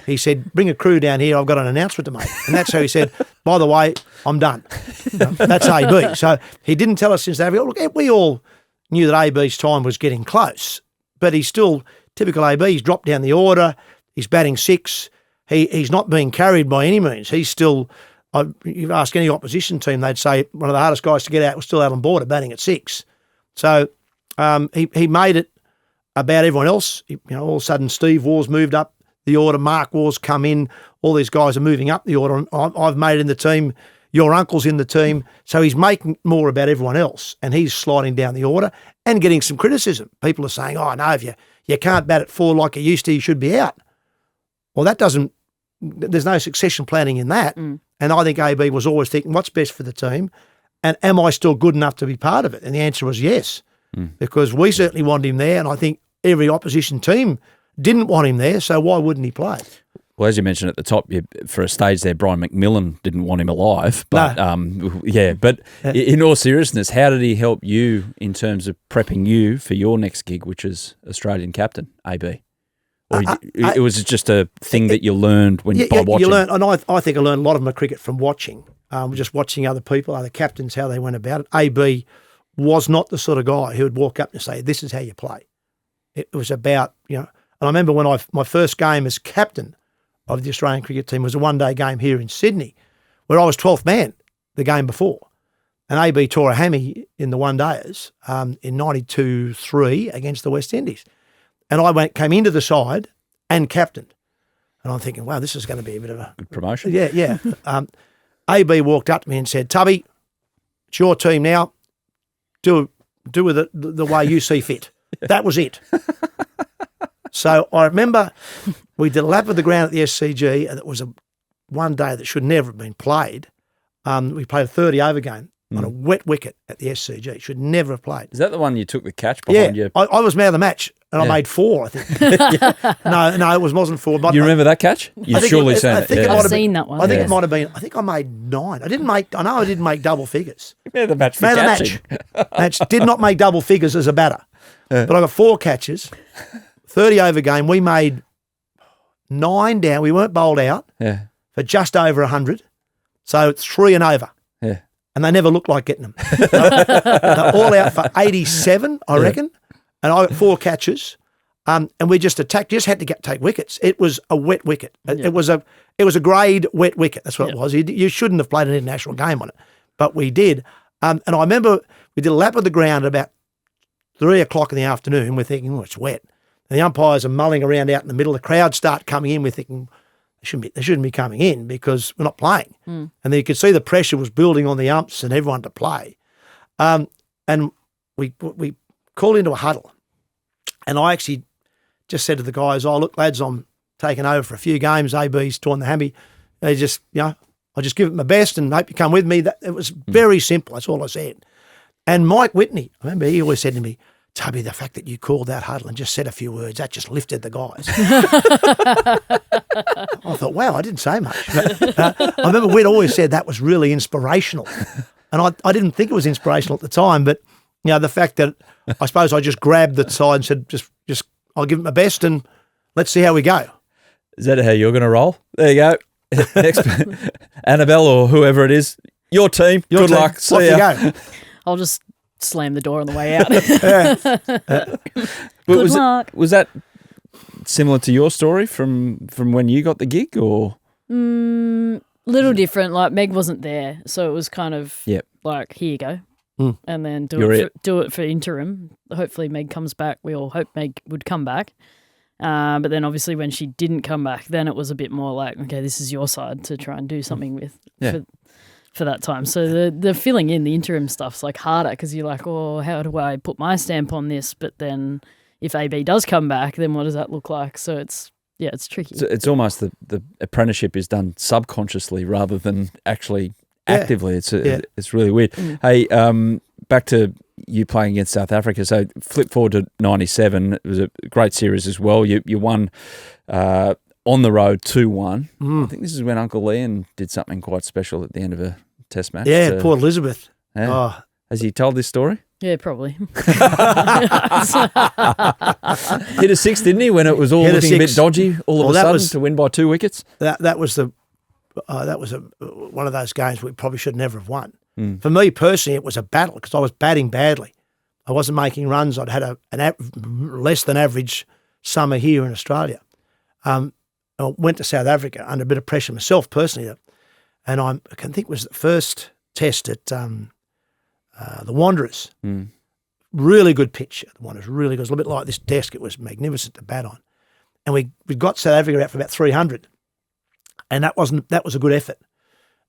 He said, bring a crew down here, I've got an announcement to make. And that's how he said, by the way, I'm done. That's AB. So he didn't tell us since that. Look, we all knew that AB's time was getting close, but he still typical AB, he's dropped down the order. He's batting 6. He's not being carried by any means. He's still, you ask any opposition team, they'd say one of the hardest guys to get out was still Allan Border, batting at 6. So he made it about everyone else. All of a sudden Steve Waugh's moved up the order, Mark Waugh's come in, all these guys are moving up the order. I've made it in the team, your uncle's in the team. So he's making more about everyone else, and he's sliding down the order and getting some criticism. People are saying, oh, no, if you can't bat at 4 like you used to, you should be out. Well, there's no succession planning in that. And I think AB was always thinking, what's best for the team? And am I still good enough to be part of it? And the answer was yes, because we certainly want him there. And I think every opposition team didn't want him there. So why wouldn't he play? Well, as you mentioned at the top, for a stage there, Brian McMillan didn't want him alive. But But in all seriousness, how did he help you in terms of prepping you for your next gig, which is Australian captain, AB? Or it was just a thing that you learned by watching? You learn, and I think I learned a lot of my cricket from watching, just watching other people, other captains, how they went about it. AB was not the sort of guy who would walk up and say, this is how you play. It was about, and I remember when my first game as captain of the Australian cricket team was a one-day game here in Sydney, where I was 12th man the game before. And AB tore a hammy in the one-dayers in 92-3 against the West Indies. And I came into the side and captained. And I'm thinking, wow, this is going to be a bit of a... Good promotion. Yeah. AB walked up to me and said, Tubby, it's your team now. Do with it the way you see fit. That was it. So I remember we did a lap of the ground at the SCG, and it was one day that should never have been played. We played a 30-over game on a wet wicket at the SCG. Should never have played. Is that the one you took the catch behind you? I was man of the match, and I made 4, I think. No, it wasn't 4. But you remember that catch? You've surely seen it. I've seen that one. I think it might have been. I think I made 9. I know I didn't make double figures. Man of the match for catching. Match did not make double figures as a batter, but I got 4 catches. 30-over game. We made 9 down. We weren't bowled out for just over 100. So it's 3 and over. Yeah. And they never looked like getting them. They're all out for 87, I reckon. And I got 4 catches. And we just attacked, just had to take wickets. It was a wet wicket. It was a grade wet wicket. That's what it was. You shouldn't have played an international game on it, but we did. And I remember we did a lap of the ground at about 3 o'clock in the afternoon. We're thinking, it's wet. And the umpires are mulling around out in the middle. The crowd start coming in. We're thinking they shouldn't be coming in because we're not playing. And then you could see the pressure was building on the umps and everyone to play. And we called into a huddle. And I actually just said to the guys, oh, look, lads, I'm taking over for a few games. AB's torn the hammy. They just, I'll just give it my best and hope you come with me. It was very simple. That's all I said. And Mike Whitney, I remember he always said to me, Tubby, the fact that you called that huddle and just said a few words, that just lifted the guys. I thought, wow, I didn't say much. But, I remember we'd always said that was really inspirational. And I didn't think it was inspirational at the time, but the fact that I suppose I just grabbed the side and said, just I'll give it my best and let's see how we go. Is that how you're going to roll? There you go. Next, Annabelle or whoever it is, your team. Good luck. See ya. Go. I'll just slam the door on the way out. Good luck. Was that similar to your story from when you got the gig, or little different? Like Meg wasn't there, so it was kind of like, here you go, and then do it for interim. Hopefully Meg comes back. We all hope Meg would come back, but then obviously when she didn't come back, then it was a bit more like, okay, this is your side to try and do something with. For that time. So the filling in the interim stuff's like harder because you're like, oh, how do I put my stamp on this? But then if AB does come back, then what does that look like? So it's tricky. So it's almost the apprenticeship is done subconsciously rather than actually actively. It's really weird. Hey, back to you playing against South Africa. So flip forward to 97. It was a great series as well. You won on the road 2-1. I think this is when Uncle Ian did something quite special at the end of a test match. Yeah, Port Elizabeth. Yeah. Oh. Has he told this story? Yeah, probably. Hit a 6, didn't he, when it was all looking a bit dodgy all of a sudden to win by 2 wickets? That was one of those games we probably should never have won. For me personally, it was a battle because I was batting badly. I wasn't making runs. I'd had an less than average summer here in Australia. I went to South Africa under a bit of pressure myself personally, and I can think it was the first test at the Wanderers. Really good pitch at the Wanderers, really good. It was a little bit like this desk. It was magnificent to bat on. And we got South Africa out for about 300, and that was a good effort.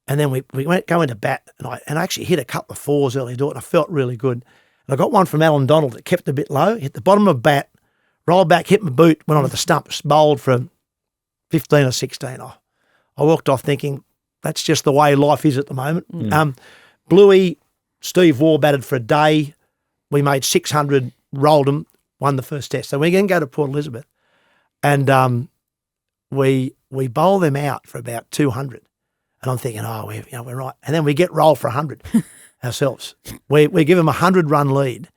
And then we went going to bat, and I actually hit a couple of fours early door, and I felt really good. And I got one from Alan Donald that kept a bit low, hit the bottom of bat, rolled back, hit my boot, went onto the stump, bowled for 15 or 16. I walked off thinking, that's just the way life is at the moment. Bluey, Steve Waugh batted for a day. We made 600, rolled them, won the first test. So we then go to Port Elizabeth, and we bowl them out for about 200. And I'm thinking, we're right. And then we get rolled for 100 ourselves. We give them a 100-run lead,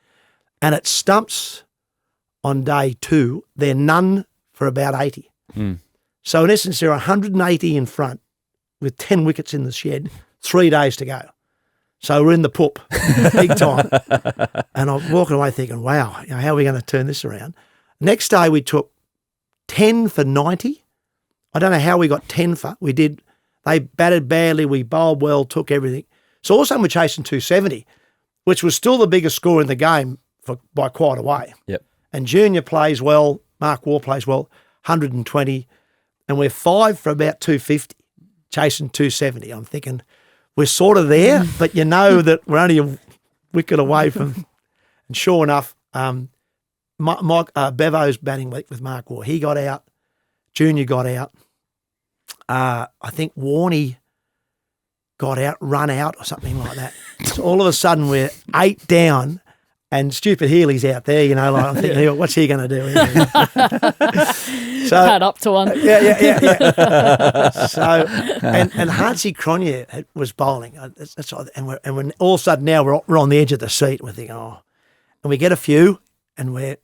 and at stumps on day 2, they're none for about 80. So in essence, they're 180 in front with 10 wickets in the shed, 3 days to go. So we're in the poop, big time. And I'm walking away thinking, wow, how are we going to turn this around? Next day we took 10 for 90. I don't know how we got 10 for. We did. They batted badly. We bowled well, took everything. So all of a sudden we're chasing 270, which was still the biggest score in the game by quite a way. Yep. And Junior plays well. Mark Waugh plays well, 120. And we're 5 for about 250, chasing 270. I'm thinking, we're sort of there, but you know that we're only a wicket away from. And sure enough, Bevo's batting week with Mark Waugh. He got out. Junior got out. I think Warne got out, run out or something like that. So all of a sudden we're 8 down, and stupid Healy's out there, like I'm thinking, what's he going to do? So Pad up to one. Yeah. So, and Hansie Cronje was bowling. That's all, and we're all of a sudden now we're on the edge of the seat. And we're thinking, and we get a few, and I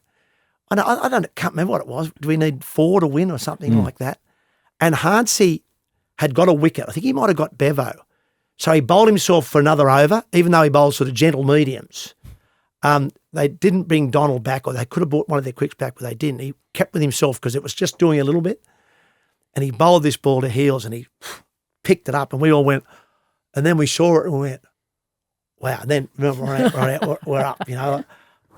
can't remember what it was. Do we need 4 to win or something like that? And Hansie had got a wicket. I think he might have got Bevo. So he bowled himself for another over, even though he bowled sort of gentle mediums. They didn't bring Donald back, or they could have brought one of their quicks back, but they didn't. He kept with himself because it was just doing a little bit. And he bowled this ball to Heels, and he picked it up, and we all went, and then we saw it and we went, wow. And then we're up,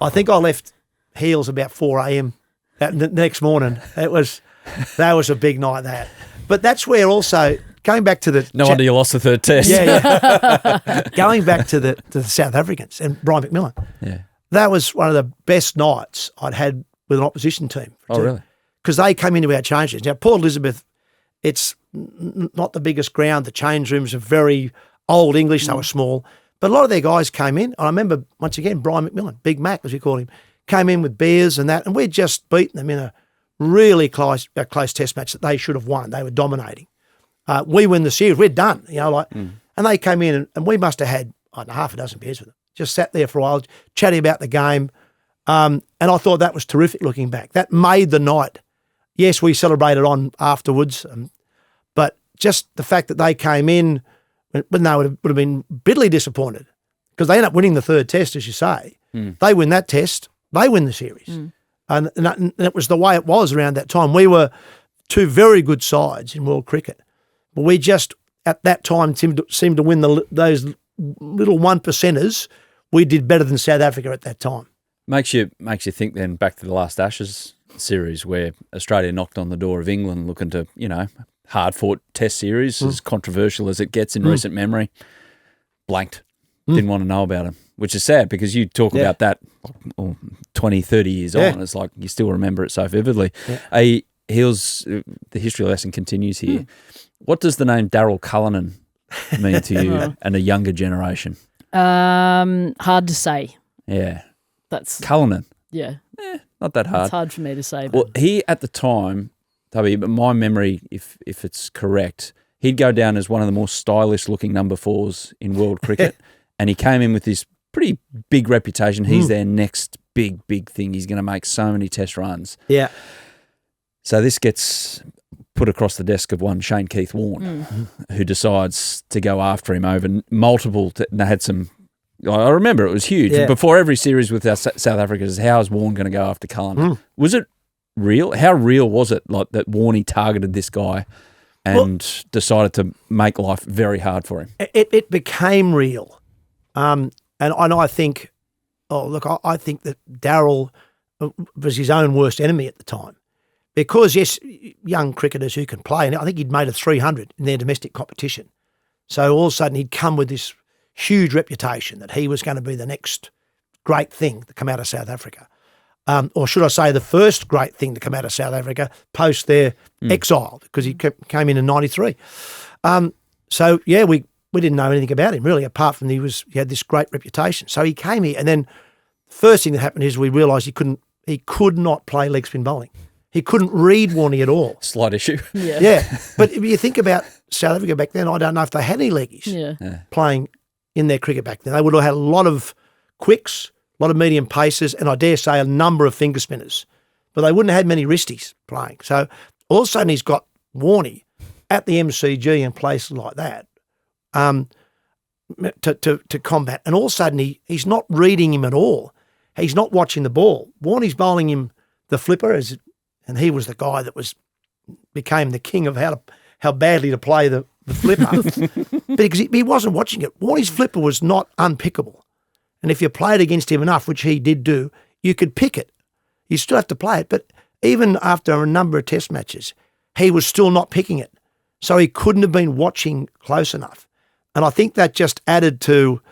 I think I left Heels about 4 a.m. the next morning. That was a big night, that. But that's where also, going back to the... No wonder you lost the third test. Yeah. Going back to the South Africans and Brian McMillan. Yeah. That was one of the best nights I'd had with an opposition team. Oh, really? Because they came into our changes. Now, Port Elizabeth, it's not the biggest ground. The change rooms are very old English. They were small. But a lot of their guys came in. I remember, once again, Brian McMillan, Big Mac, as we call him, came in with beers and that, and we'd just beaten them in a really close test match that they should have won. They were dominating. We win the series. We're done, and they came in and we must have had, half a dozen beers with them. Just sat there for a while, chatting about the game. And I thought that was terrific looking back. That made the night. Yes, we celebrated on afterwards, but just the fact that they came in when they would have been bitterly disappointed because they end up winning the third test, as you say. They win that test, they win the series. And it was the way it was around that time. We were 2 very good sides in world cricket. But we just, at that time, seemed to win those little 1%ers. We did better than South Africa at that time. Makes you think then back to the last Ashes series where Australia knocked on the door of England looking to, hard-fought test series, as controversial as it gets in recent memory. Blanked. Didn't want to know about them, which is sad because you talk about that 20, 30 years on. It's like you still remember it so vividly. Yeah. The history lesson continues here. What does the name Daryll Cullinan mean to you and a younger generation? Hard to say. Yeah. That's Cullinan. Yeah. Not that hard. It's hard for me to say. But. Well, he at the time, Tubby, but my memory, if it's correct, he'd go down as one of the more stylish looking number 4s in world cricket. And he came in with this pretty big reputation. He's their next big thing. He's going to make so many test runs. Yeah. So this gets put across the desk of one Shane Keith Warne, who decides to go after him over multiple. They had some. I remember it was huge. Yeah. Before every series with our South Africa, how is Warne going to go after Cullinan? Was it real? How real was it, like that Warne targeted this guy and decided to make life very hard for him? It became real. And I think, I think that Daryll was his own worst enemy at the time. Because, yes, young cricketers who can play, and I think he'd made a 300 in their domestic competition. So all of a sudden he'd come with this huge reputation that he was going to be the next great thing to come out of South Africa. Or should I say the first great thing to come out of South Africa post their exile, because he came in 93. So, yeah, we didn't know anything about him really, apart from he had this great reputation. So he came here, and then the first thing that happened is we realised he could not play leg spin bowling. He couldn't read Warne at all. Slight issue. Yeah. But if you think about South Africa back then, I don't know if they had any leggies playing in their cricket back then. They would have had a lot of quicks, a lot of medium paces, and I dare say a number of finger spinners. But they wouldn't have had many wristies playing. So all of a sudden he's got Warne at the MCG and places like that to combat. And all of a sudden he's not reading him at all. He's not watching the ball. Warne's bowling him the flipper, and he was the guy that became the king of how badly to play the flipper. Because he wasn't watching it. Warne's flipper was not unpickable. And if you played against him enough, which he did do, you could pick it. You still have to play it. But even after a number of test matches, he was still not picking it. So he couldn't have been watching close enough. And I think that just added to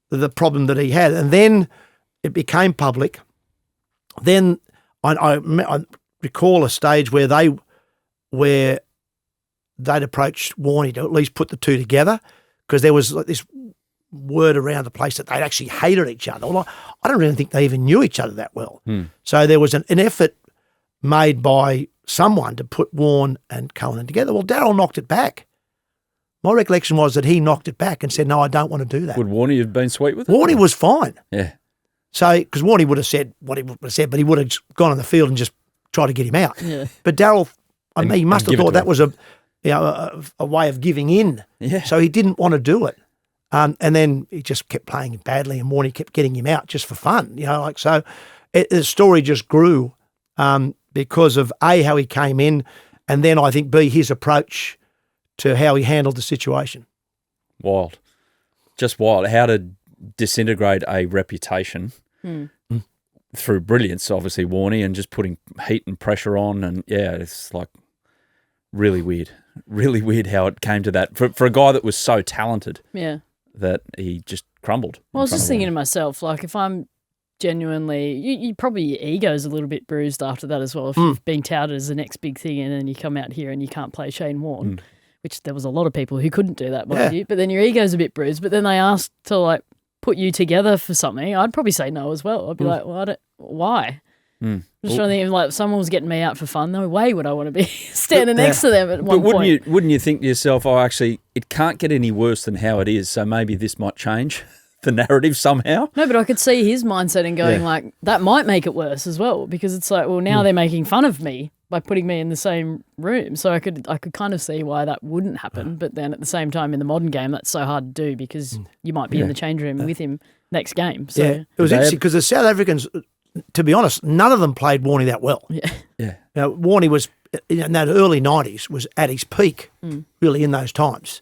the problem that he had. And then it became public. Then I recall a stage where they'd approached Warne to at least put the two together, because there was like this word around the place that they'd actually hated each other. Well, I don't really think they even knew each other that well. So there was an effort made by someone to put Warne and Cullinan together. Well, Daryll knocked it back. My recollection was that he knocked it back and said, no, I don't want to do that. Would Warne have been sweet with it? Warne was fine. Yeah. So, because Warne would have said what he would have said, but he would have gone on the field and just tried to get him out. Yeah. But Daryll, he must have thought that was a way of giving in. Yeah. So he didn't want to do it. And then he just kept playing badly, and Warne kept getting him out just for fun. So the story just grew because of A, how he came in, and then I think B, his approach to how he handled the situation. Wild. Just wild. How to disintegrate a reputation through brilliance, obviously, Warne, and just putting heat and pressure on. And, yeah, it's like really weird. Really weird how it came to that. For a guy that was so talented. Yeah. That he just crumbled. Well, I was just thinking to myself, like, if I'm genuinely, you probably, your ego's a little bit bruised after that as well. If you've been touted as the next big thing and then you come out here and you can't play Shane Warne, which there was a lot of people who couldn't do that, mind you. But then your ego's a bit bruised. But then they asked to, like, put you together for something. I'd probably say no as well. I'd be like, well, why? I'm just trying to think, if like someone was getting me out for fun, no way would I want to be standing next to them at one point. Wouldn't you think to yourself, actually, it can't get any worse than how it is, so maybe this might change the narrative somehow? No, but I could see his mindset and going like, that might make it worse as well, because it's like, well, now they're making fun of me by putting me in the same room. So I could kind of see why that wouldn't happen. But then at the same time, in the modern game, that's so hard to do, because you might be in the change room with him next game. So it was interesting because the South Africans, to be honest, none of them played Warne that well. Yeah. Warne was, in that early 90s, was at his peak, really, in those times.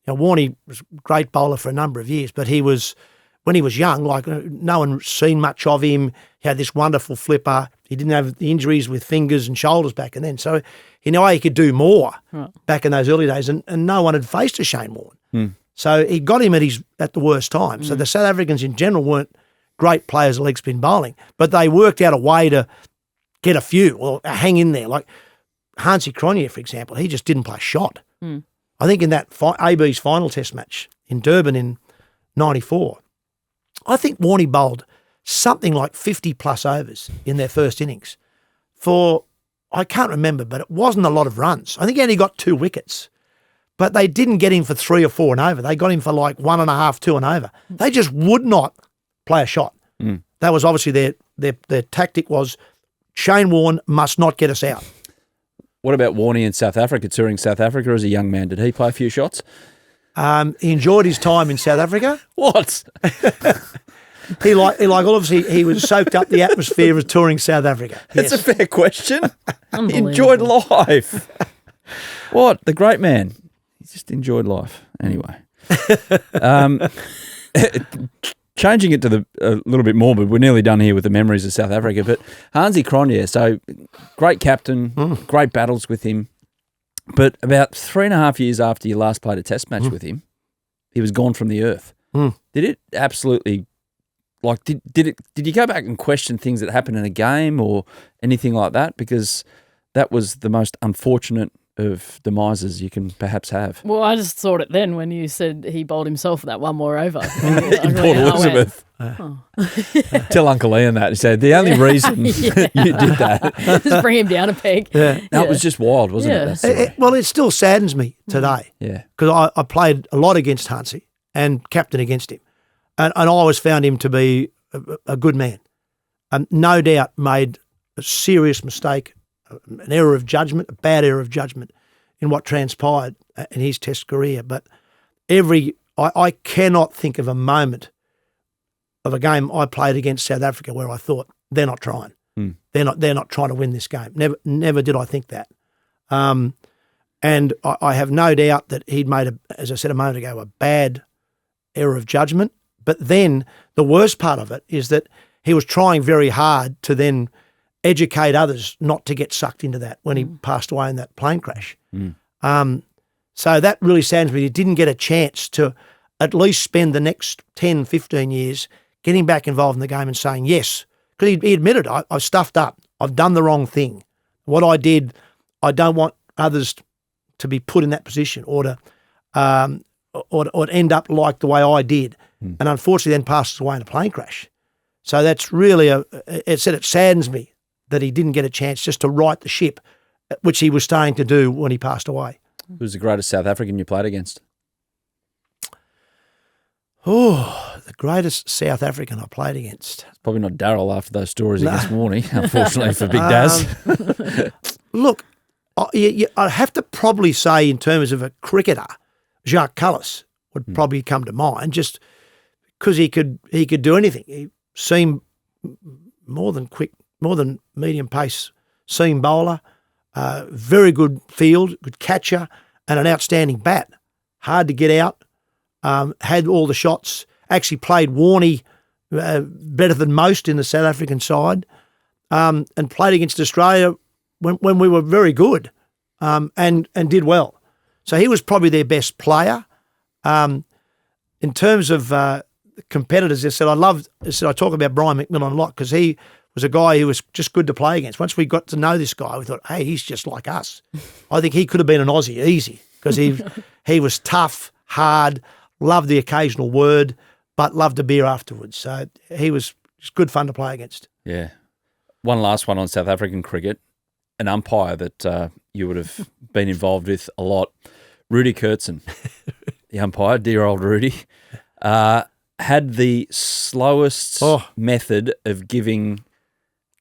Warne was a great bowler for a number of years, but he was, when he was young, like no one seen much of him. He had this wonderful flipper. He didn't have the injuries with fingers and shoulders back and then. So he knew he could do more back in those early days, and no one had faced a Shane Warne. So he got him at the worst time. So the South Africans in general weren't great players of leg spin bowling, but they worked out a way to get a few or hang in there. Like Hansie Cronje, for example, he just didn't play a shot. I think in that AB's final test match in Durban in 94, I think Warne bowled something like 50-plus overs in their first innings for, I can't remember, but it wasn't a lot of runs. I think he only got 2 wickets, but they didn't get him for 3 or 4 and over. They got him for like 1.5, 2 and over. They just would not play a shot. That was obviously their tactic was Shane Warne must not get us out. What about Warne in South Africa, touring South Africa as a young man? Did he play a few shots? He enjoyed his time in South Africa. What? obviously he was soaked up the atmosphere of touring South Africa. That's Yes. a fair question. He Unbelievable. enjoyed life. What? The great man. He just enjoyed life. Anyway. Changing it to a little bit more, but we're nearly done here with the memories of South Africa. But Hansie Cronje, so great captain, great battles with him. But about 3.5 years after you last played a test match with him, he was gone from the earth. Did it absolutely, did you go back and question things that happened in a game or anything like that? Because that was the most unfortunate of demises you can perhaps have. Well, I just thought it then when you said he bowled himself that one more over. In Port Elizabeth. Tell Uncle Ian that. He said, the only reason you did that. Just bring him down a peg. Yeah. No, it was just wild, wasn't it? That story? Well, it still saddens me today. Yeah. Because I played a lot against Hansie and captain against him. And I always found him to be a good man. No doubt made a serious mistake, an error of judgment, a bad error of judgment in what transpired in his test career. But I cannot think of a moment of a game I played against South Africa where I thought, they're not trying. They're not trying to win this game. Never did I think that. And I have no doubt that he'd made, as I said a moment ago, a bad error of judgment. But then the worst part of it is that he was trying very hard to then educate others not to get sucked into that when he passed away in that plane crash. So that really saddens me. He didn't get a chance to at least spend the next 10, 15 years getting back involved in the game and saying yes. Because he admitted, I stuffed up. I've done the wrong thing. What I did, I don't want others to be put in that position or to end up like the way I did. And unfortunately then passes away in a plane crash. So that's really, it saddens me that he didn't get a chance just to right the ship, which he was starting to do when he passed away. Who was the greatest South African you played against? Oh, the greatest South African I played against. It's probably not Daryll after those stories against Warne, unfortunately for Big Daz. Look, I have to probably say in terms of a cricketer, Jacques Cullis would probably come to mind just because he could do anything. He seemed more than quick, more than medium pace seam bowler, very good field, good catcher, and an outstanding bat. Hard to get out, had all the shots, actually played Warne better than most in the South African side, and played against Australia when we were very good, and did well. So he was probably their best player. In terms of competitors, I talk about Brian McMillan a lot because he was a guy who was just good to play against. Once we got to know this guy, we thought, hey, he's just like us. I think he could have been an Aussie easy because he was tough, hard, loved the occasional word, but loved a beer afterwards. So he was just good fun to play against. Yeah. One last one on South African cricket, an umpire that you would have been involved with a lot, Rudy Kurtzen, the umpire, dear old Rudy, had the slowest method of giving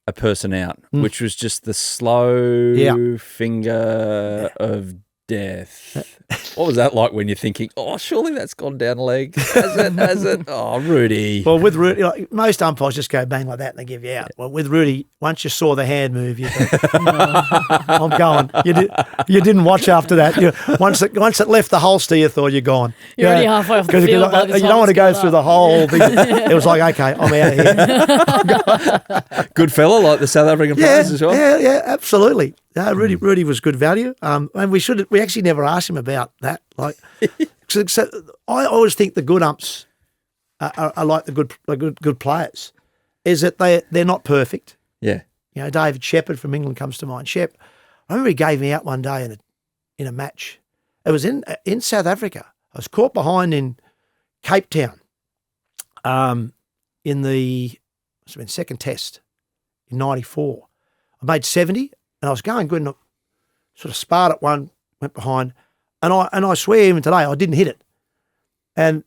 a person out, which was just the slow finger of death. What was that like when you're thinking, oh, surely that's gone down a leg? Has it? Oh, Rudy. Well, with Rudy, most umpires just go bang like that and they give you out. Well, with Rudy, once you saw the hand move, you thought, I'm going. You didn't watch after that. Once it left the holster, you thought you're gone. You're already halfway off the field. You don't want to go through the whole thing. It was like, okay, I'm out of here. Good fella, like the South African players as well. Yeah, absolutely. No, Rudy was good value. And we actually never asked him about that. Like, so I always think the good umps are like the good players, is that they're not perfect. Yeah. You know, David Shepherd from England comes to mind. Shep, I remember he gave me out one day in a match. It was in South Africa. I was caught behind in Cape Town, in the second test in '94. I made 70. And I was going good and I sort of sparred at one, went behind, and I swear even today I didn't hit it. And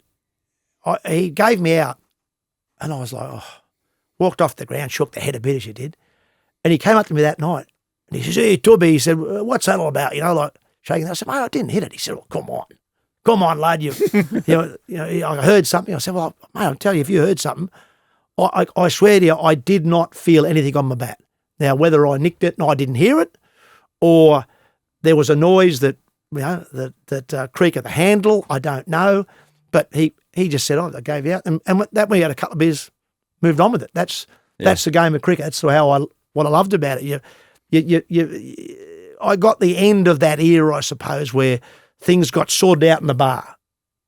he gave me out and I was like, walked off the ground, shook the head a bit as you did. And he came up to me that night and he says, hey, Tubby, he said, what's that all about? You know, like shaking. I said, mate, I didn't hit it. He said, well, come on, lad. I heard something. I said, well, mate, I'll tell you, if you heard something, I swear to you, I did not feel anything on my bat. Now, whether I nicked it and I didn't hear it, or there was a noise that creak of the handle, I don't know. But he just said, I gave you out. And that we had a couple of beers, moved on with it. That's the game of cricket. That's what I loved about it. I got the end of that era, I suppose, where things got sorted out in the bar.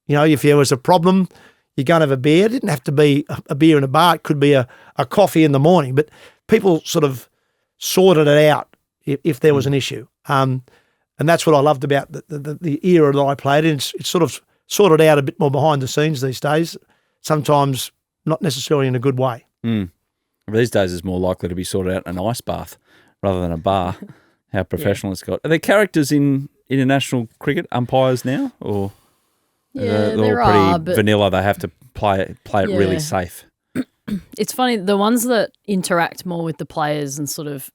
If there was a problem, you're going to have a beer. It didn't have to be a beer in a bar. It could be a coffee in the morning. But people sort of sorted it out if there was an issue. And that's what I loved about the era that I played in. It's sort of sorted out a bit more behind the scenes these days, sometimes not necessarily in a good way. These days it's more likely to be sorted out in an ice bath rather than a bar, how professional it's got. Are there characters in international cricket, umpires now? Or they're all pretty vanilla, they have to play it really safe? It's funny, the ones that interact more with the players and sort of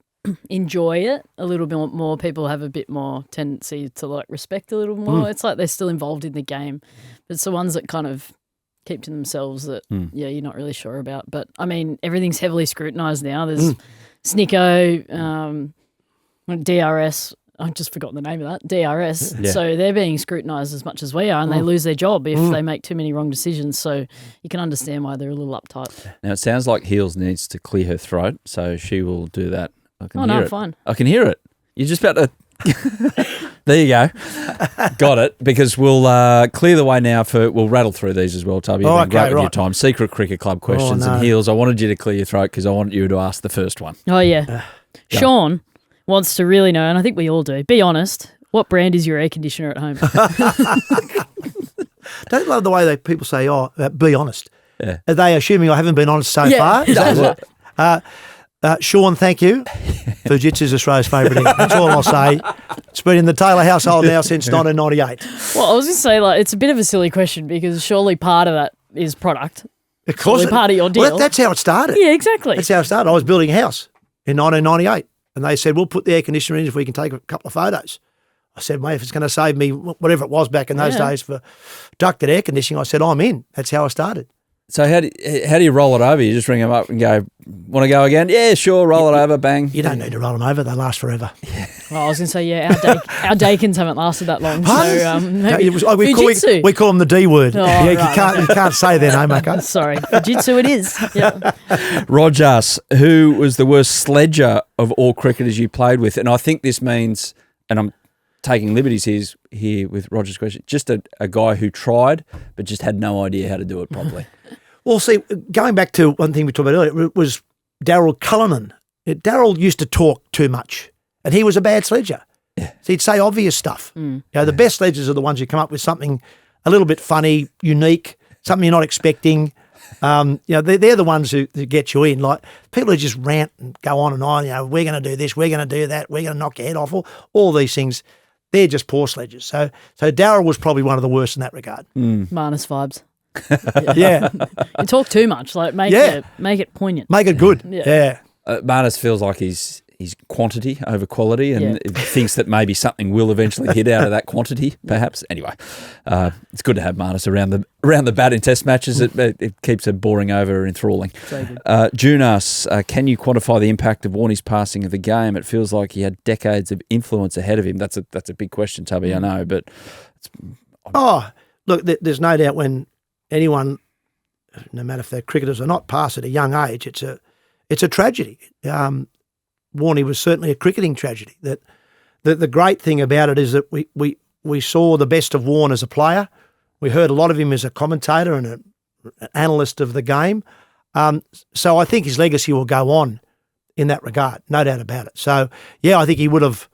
enjoy it a little bit more, people have a bit more tendency to respect a little more. It's like they're still involved in the game. But it's the ones that kind of keep to themselves that, you're not really sure about. But, I mean, everything's heavily scrutinised now. There's Snicko, DRS, I've just forgotten the name of that, DRS. Yeah. So they're being scrutinised as much as we are, and they lose their job if they make too many wrong decisions. So you can understand why they're a little uptight. Now, it sounds like Heels needs to clear her throat, so she will do that. I can hear it. Fine. I can hear it. You're just about to... There you go. Got it. Because we'll clear the way now we'll rattle through these as well, Tubby. You've been great with your time. Secret Cricket Club questions and Heels. I wanted you to clear your throat because I wanted you to ask the first one. Oh, yeah. Sean wants to really know, and I think we all do, be honest, what brand is your air conditioner at home? Don't love the way people say, be honest. Yeah. Are they assuming I haven't been honest so far? Sean, thank you. Fujitsu's Australia's favourite ink. That's all I'll say. It's been in the Taylor household now since 1998. Well, I was going to say, it's a bit of a silly question because surely part of that is product. Of course. Part of your deal. Well, that's how it started. Yeah, exactly. That's how it started. I was building a house in 1998 and they said, we'll put the air conditioner in if we can take a couple of photos. I said, mate, if it's going to save me whatever it was back in those days for ducted air conditioning, I said, I'm in. That's how I started. So how do you roll it over? You just ring them up and go, want to go again? Yeah, sure, roll it over, bang. You don't need to roll them over. They last forever. Well, I was going to say, our Dakins haven't lasted that long. So we call them the D word. Oh, you right. can't say their name, okay? Sorry. Fujitsu it is. Yep. Rogers, who was the worst sledger of all cricketers you played with? And I think this means, and I'm taking liberties here with Roger's question, just a guy who tried but just had no idea how to do it properly. Well, see, going back to one thing we talked about earlier, was Daryll Cullinan. Daryll used to talk too much, and he was a bad sledger. Yeah. So he'd say obvious stuff. The best sledgers are the ones who come up with something a little bit funny, unique, something you're not expecting. They're the ones who get you in. Like people who just rant and go on and on. We're going to do this, we're going to do that, we're going to knock your head off. All these things, they're just poor sledgers. So Daryll was probably one of the worst in that regard. Minus vibes. Yeah. You talk too much. Make it poignant. Make it good. Yeah. Marnus feels like he's quantity over quality and thinks that maybe something will eventually hit out of that quantity, perhaps. Anyway, it's good to have Marnus around the bat in test matches. It keeps it boring over enthralling. Junas, can you quantify the impact of Warne's passing of the game? It feels like he had decades of influence ahead of him. That's a big question, Tubby, I know, but... Look, there's no doubt when anyone, no matter if they're cricketers or not, pass at a young age, it's a tragedy. Warne was certainly a cricketing tragedy. That the great thing about it is that we saw the best of Warne as a player. We heard a lot of him as a commentator and an analyst of the game. So I think his legacy will go on in that regard, no doubt about it. So, I think he would have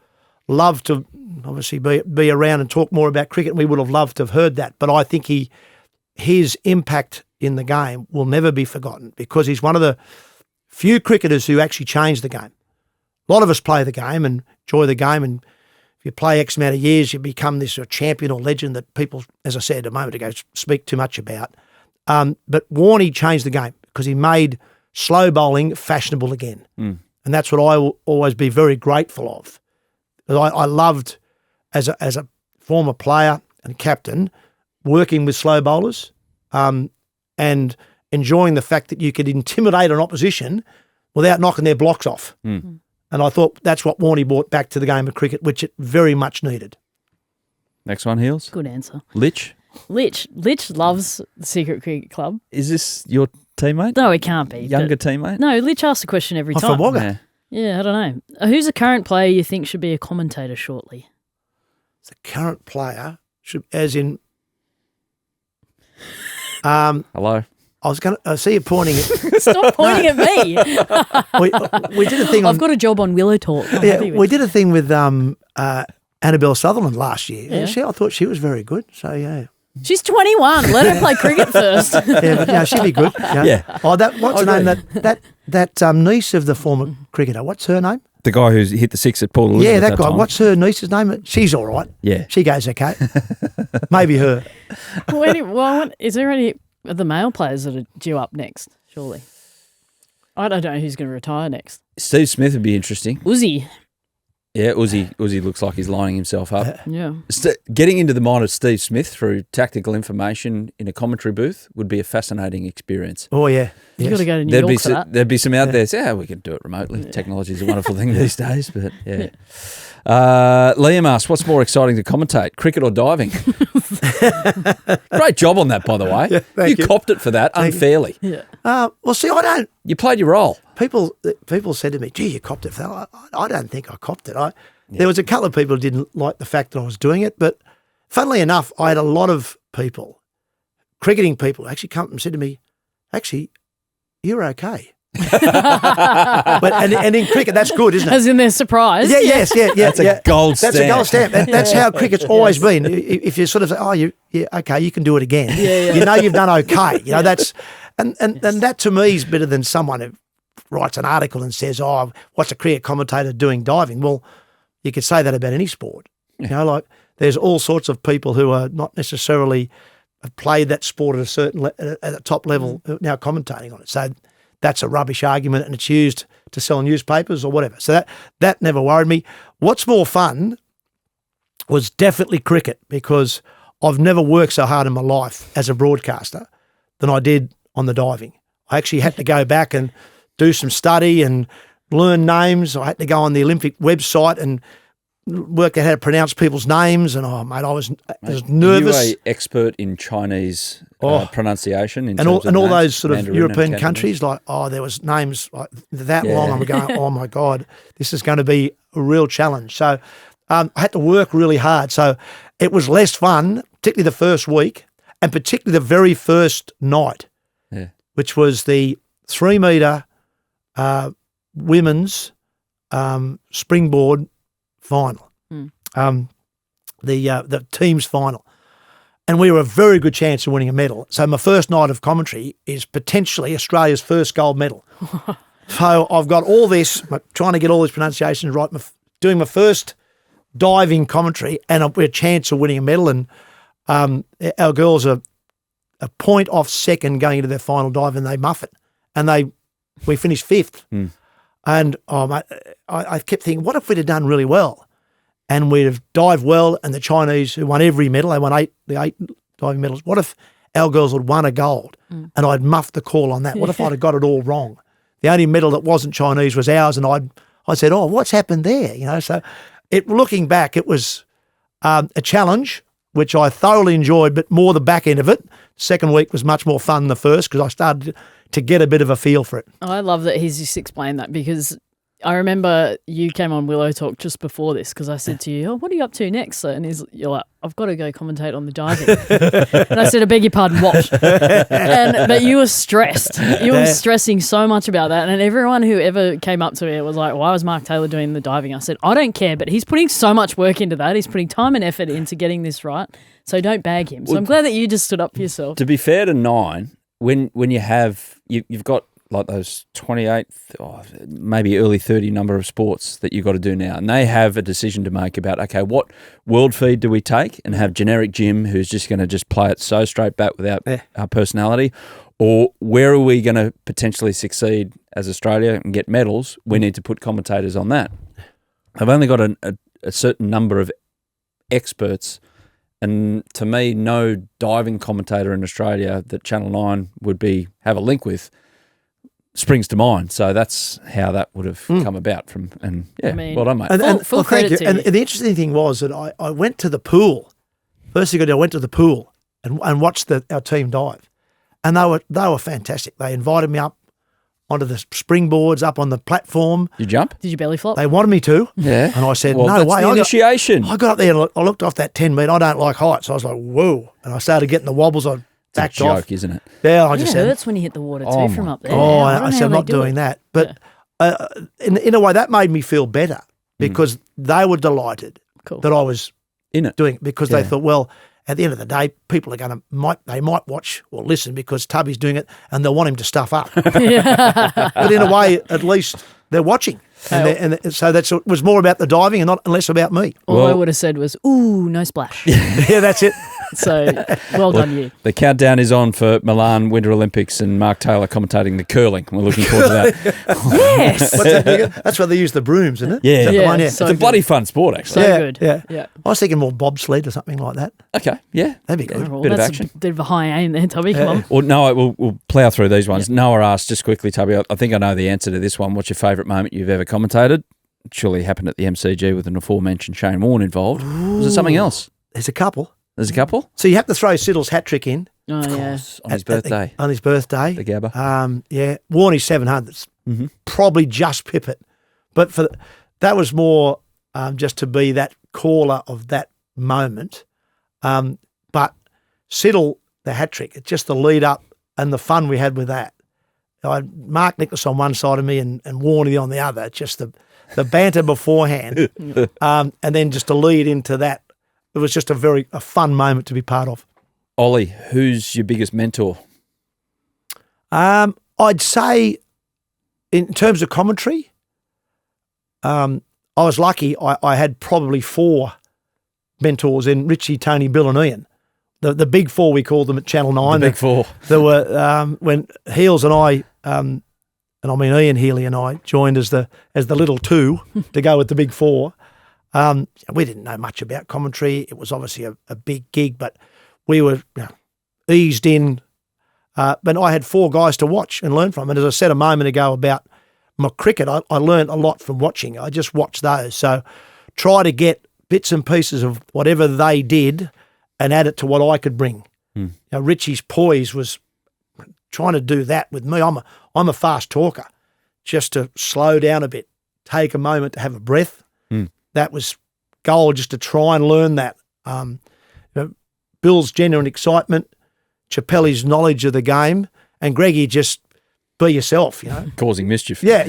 loved to obviously be around and talk more about cricket. We would have loved to have heard that. But I think his impact in the game will never be forgotten because he's one of the few cricketers who actually changed the game. A lot of us play the game and enjoy the game, and if you play X amount of years, you become this champion or legend that people, as I said a moment ago, speak too much about. But Warne changed the game because he made slow bowling fashionable again. And that's what I will always be very grateful of. I loved, as a former player and captain, working with slow bowlers and enjoying the fact that you could intimidate an opposition without knocking their blocks off. Mm. And I thought that's what Warne brought back to the game of cricket, which it very much needed. Next one, Heels. Good answer. Lich. Lich loves the Secret Cricket Club. Is this your teammate? No, it can't be. Younger teammate? No, Lich asks the question every Oh, time. for Wagga. Yeah. Yeah, I don't know. Who's a current player you think should be a commentator shortly? The current player should, as in, Hello. I was going to, I see you pointing at, Stop pointing at me. we did a thing on, I've got a job on Willow Talk. I'm yeah, happy with we did a thing with Annabelle Sutherland last year. Yeah. I thought she was very good. So, yeah. She's 21. Let her play cricket first. Yeah, but she'd be good. Yeah. Oh, what's her I name? That niece of the former cricketer. What's her name? The guy who's hit the six at Port Elizabeth. Yeah, that guy. time. What's her niece's name? She's all right. Yeah. She goes okay. Maybe her. Is there any of the male players that are due up next, surely? I don't know who's going to retire next. Steve Smith would be interesting. Uzi. Yeah, Uzi looks like he's lining himself up. Yeah. Getting into the mind of Steve Smith through tactical information in a commentary booth would be a fascinating experience. Oh, yeah. You've got to go to New There'd York for that. be some out there say, yeah, we can do it remotely. Technology is a wonderful thing these days, but yeah. Liam asks, what's more exciting to commentate, cricket or diving? Great job on that, by the way. Yeah, thank you. Copped it for that unfairly. Yeah. Well, see, I don't. You played your role. People said to me, gee, you copped it for that. I don't think I copped it. There was a couple of people who didn't like the fact that I was doing it, but funnily enough, I had a lot of people, cricketing people, actually come and said to me, actually, you're okay. and in cricket, that's good, isn't it? As in they're surprised. Yeah, yes, yeah. That's a gold stamp. That's a gold stamp. That's how cricket's always been. If you sort of say, oh, okay, you can do it again. Yeah. You know you've done okay. You know, that's and that to me is better than someone who writes an article and says, oh, what's a cricket commentator doing diving? Well, you could say that about any sport. You know, like there's all sorts of people who are not necessarily have played that sport at a certain at a top level now commentating on it. So that's a rubbish argument, and it's used to sell newspapers or whatever. So that never worried me. What's more fun was definitely cricket, because I've never worked so hard in my life as a broadcaster than I did on the diving. I actually had to go back and do some study and learn names. I had to go on the Olympic website and work out how to pronounce people's names. And, oh, mate, I was nervous. Are you an expert in Chinese pronunciation? And all those sort of European countries, like, there was names like that long. I'm going, oh, my God, this is going to be a real challenge. So I had to work really hard. So it was less fun, particularly the first week, and particularly the very first night, which was the 3-metre women's springboard final, the team's final. And we were a very good chance of winning a medal. So my first night of commentary is potentially Australia's first gold medal. So I've got all this, trying to get all these pronunciations right, doing my first diving commentary, and we're a chance of winning a medal. And our girls are a point off second going into their final dive, and they muff it. And we finished 5th. And mate, I kept thinking, what if we'd have done really well? And we'd have dived well, and the Chinese, who won every medal, they won 8 diving medals. What if our girls had won a gold and I'd muffed the call on that? What if I'd have got it all wrong? The only medal that wasn't Chinese was ours, and I said, oh, what's happened there? You know, so looking back, it was a challenge, which I thoroughly enjoyed, but more the back end of it. Second week was much more fun than the first, because I started to get a bit of a feel for it. I love that he's just explained that, because I remember you came on Willow Talk just before this, because I said to you, what are you up to next? And you're like, I've got to go commentate on the diving. And I said, I beg your pardon, what? But you were stressed. You were stressing so much about that. And everyone who ever came up to me was like, why was Mark Taylor doing the diving? I said, I don't care, but he's putting so much work into that. He's putting time and effort into getting this right. So don't bag him. So I'm glad that you just stood up for yourself. To be fair to Nine, when you have, you've got like those 28, maybe early 30 number of sports that you've got to do now. And they have a decision to make about, okay, what world feed do we take and have generic Jim who's just going to just play it so straight back without our personality? Or where are we going to potentially succeed as Australia and get medals? We need to put commentators on that. I've only got a certain number of experts And to me, no diving commentator in Australia that Channel 9 would have a link with springs to mind. So that's how that would have come about from. And yeah, well done, mate. Full credit to you. And the interesting thing was that I went to the pool. First thing I did, I went to the pool and watched our team dive. And they were fantastic. They invited me up onto the springboards, up on the platform. You jump? Did you belly flop? They wanted me to. Yeah. And I said, well, no that's way. The initiation. I got up there and I looked off that 10 metre. I don't like heights. So I was like, whoa. And I started getting the wobbles. I backed off. It's a joke, isn't it? Yeah, I just said. It hurts when you hit the water too from up there. Oh, I I said, I'm not doing that. But in a way, that made me feel better because they were delighted that I was in it, doing it, because they thought, well, at the end of the day, people are going to might watch or listen because Tubby's doing it, and they'll want him to stuff up. But in a way, at least they're watching, and so it was more about the diving and less about me. All I would have said was, "Ooh, no splash." Yeah, that's it. So well done, you. The countdown is on for Milan Winter Olympics and Mark Taylor commentating the curling. We're looking forward to that. Yes. What's that? That's where they use the brooms, isn't it? Yeah. Is that the one? Yeah. So it's a bloody fun sport, actually. So good. Yeah. I was thinking more bobsled or something like that. Okay, yeah. That'd be good. Well, Bit of that's action. a bit of a high aim there, Tubby. Come on. Well, no, we'll plough through these ones. Noah asked just quickly, Tubby, I think I know the answer to this one. What's your favourite moment you've ever commentated? It surely happened at the MCG with an aforementioned Shane Warne involved. Was it something else? There's a couple. There's a couple? So you have to throw Siddle's hat trick in. Oh, yeah. On his birthday. On his birthday. The Gabba. Yeah. Warnie's 700s. Probably just pip it. But that was more just to be that caller of that moment. But Siddle, the hat trick, it's just the lead up and the fun we had with that. Mark Nicholas on one side of me and Warnie on the other. Just the banter beforehand. And then just to lead into that. It was just a fun moment to be part of. Ollie, who's your biggest mentor? I'd say in terms of commentary, I was lucky. I had probably 4 mentors in Richie, Tony, Bill and Ian. The big 4, we called them at Channel 9. The big 4. There were when Heels and I, and I mean Ian Healy and I joined as the little 2 to go with the big 4. We didn't know much about commentary. It was obviously a big gig, but we were eased in. But I had 4 guys to watch and learn from. And as I said a moment ago about my cricket, I learned a lot from watching. I just watched those. So try to get bits and pieces of whatever they did and add it to what I could bring. Richie's poise was trying to do that with me. I'm a fast talker. Just to slow down a bit, take a moment to have a breath. That was gold, just to try and learn that. Bill's genuine excitement, Chappelli's knowledge of the game, and Greggy just be yourself, Causing mischief. Yeah.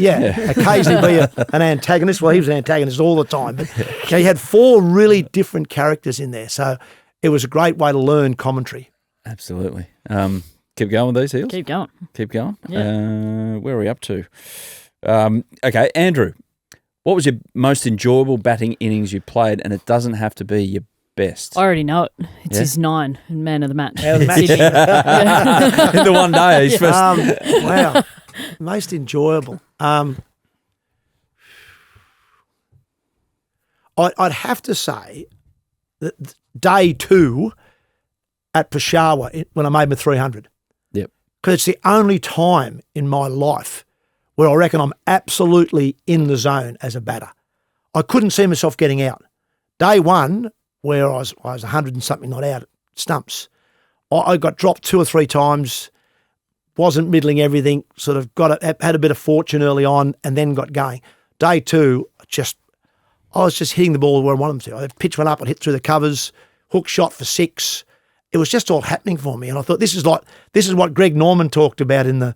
Occasionally be an antagonist. Well, he was an antagonist all the time. But he had 4 really different characters in there. So it was a great way to learn commentary. Absolutely. Keep going with these, Heels? Keep going. Keep going. Yeah. Where are we up to? Okay, Andrew. What was your most enjoyable batting innings you played? And it doesn't have to be your best. I already know it. It's his 9 and man of the match. Man of the match. In the one day, he's first. Wow. Most enjoyable. I'd have to say that day 2 at Peshawar when I made my 300. Yep. Because it's the only time in my life where I reckon I'm absolutely in the zone as a batter. I couldn't see myself getting out. Day 1, where I was 100 and something not out at stumps, I got dropped 2 or 3 times, wasn't middling everything, sort of had a bit of fortune early on and then got going. Day 2, I was just hitting the ball where I wanted them to. I'd pitch one up, I'd hit through the covers, hook shot for 6. It was just all happening for me, and I thought this is what Greg Norman talked about in the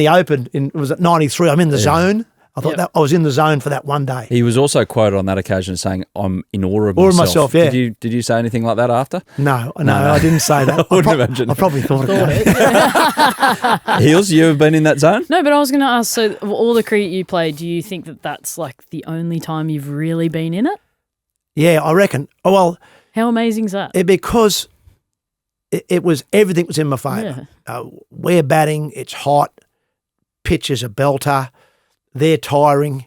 Open. It was at 93. I'm in the zone. I thought that I was in the zone for that one day. He was also quoted on that occasion saying, "I'm in awe of myself." myself. Yeah. Did you say anything like that after? No, I didn't say that. I wouldn't imagine. I probably thought it. Heels, you have been in that zone? No, but I was going to ask, so all the cricket you played, do you think that that's like the only time you've really been in it? Yeah, I reckon. Oh, well. How amazing is that? Because it was, everything was in my favour. Yeah. We're batting, it's hot, pitch is a belter, they're tiring.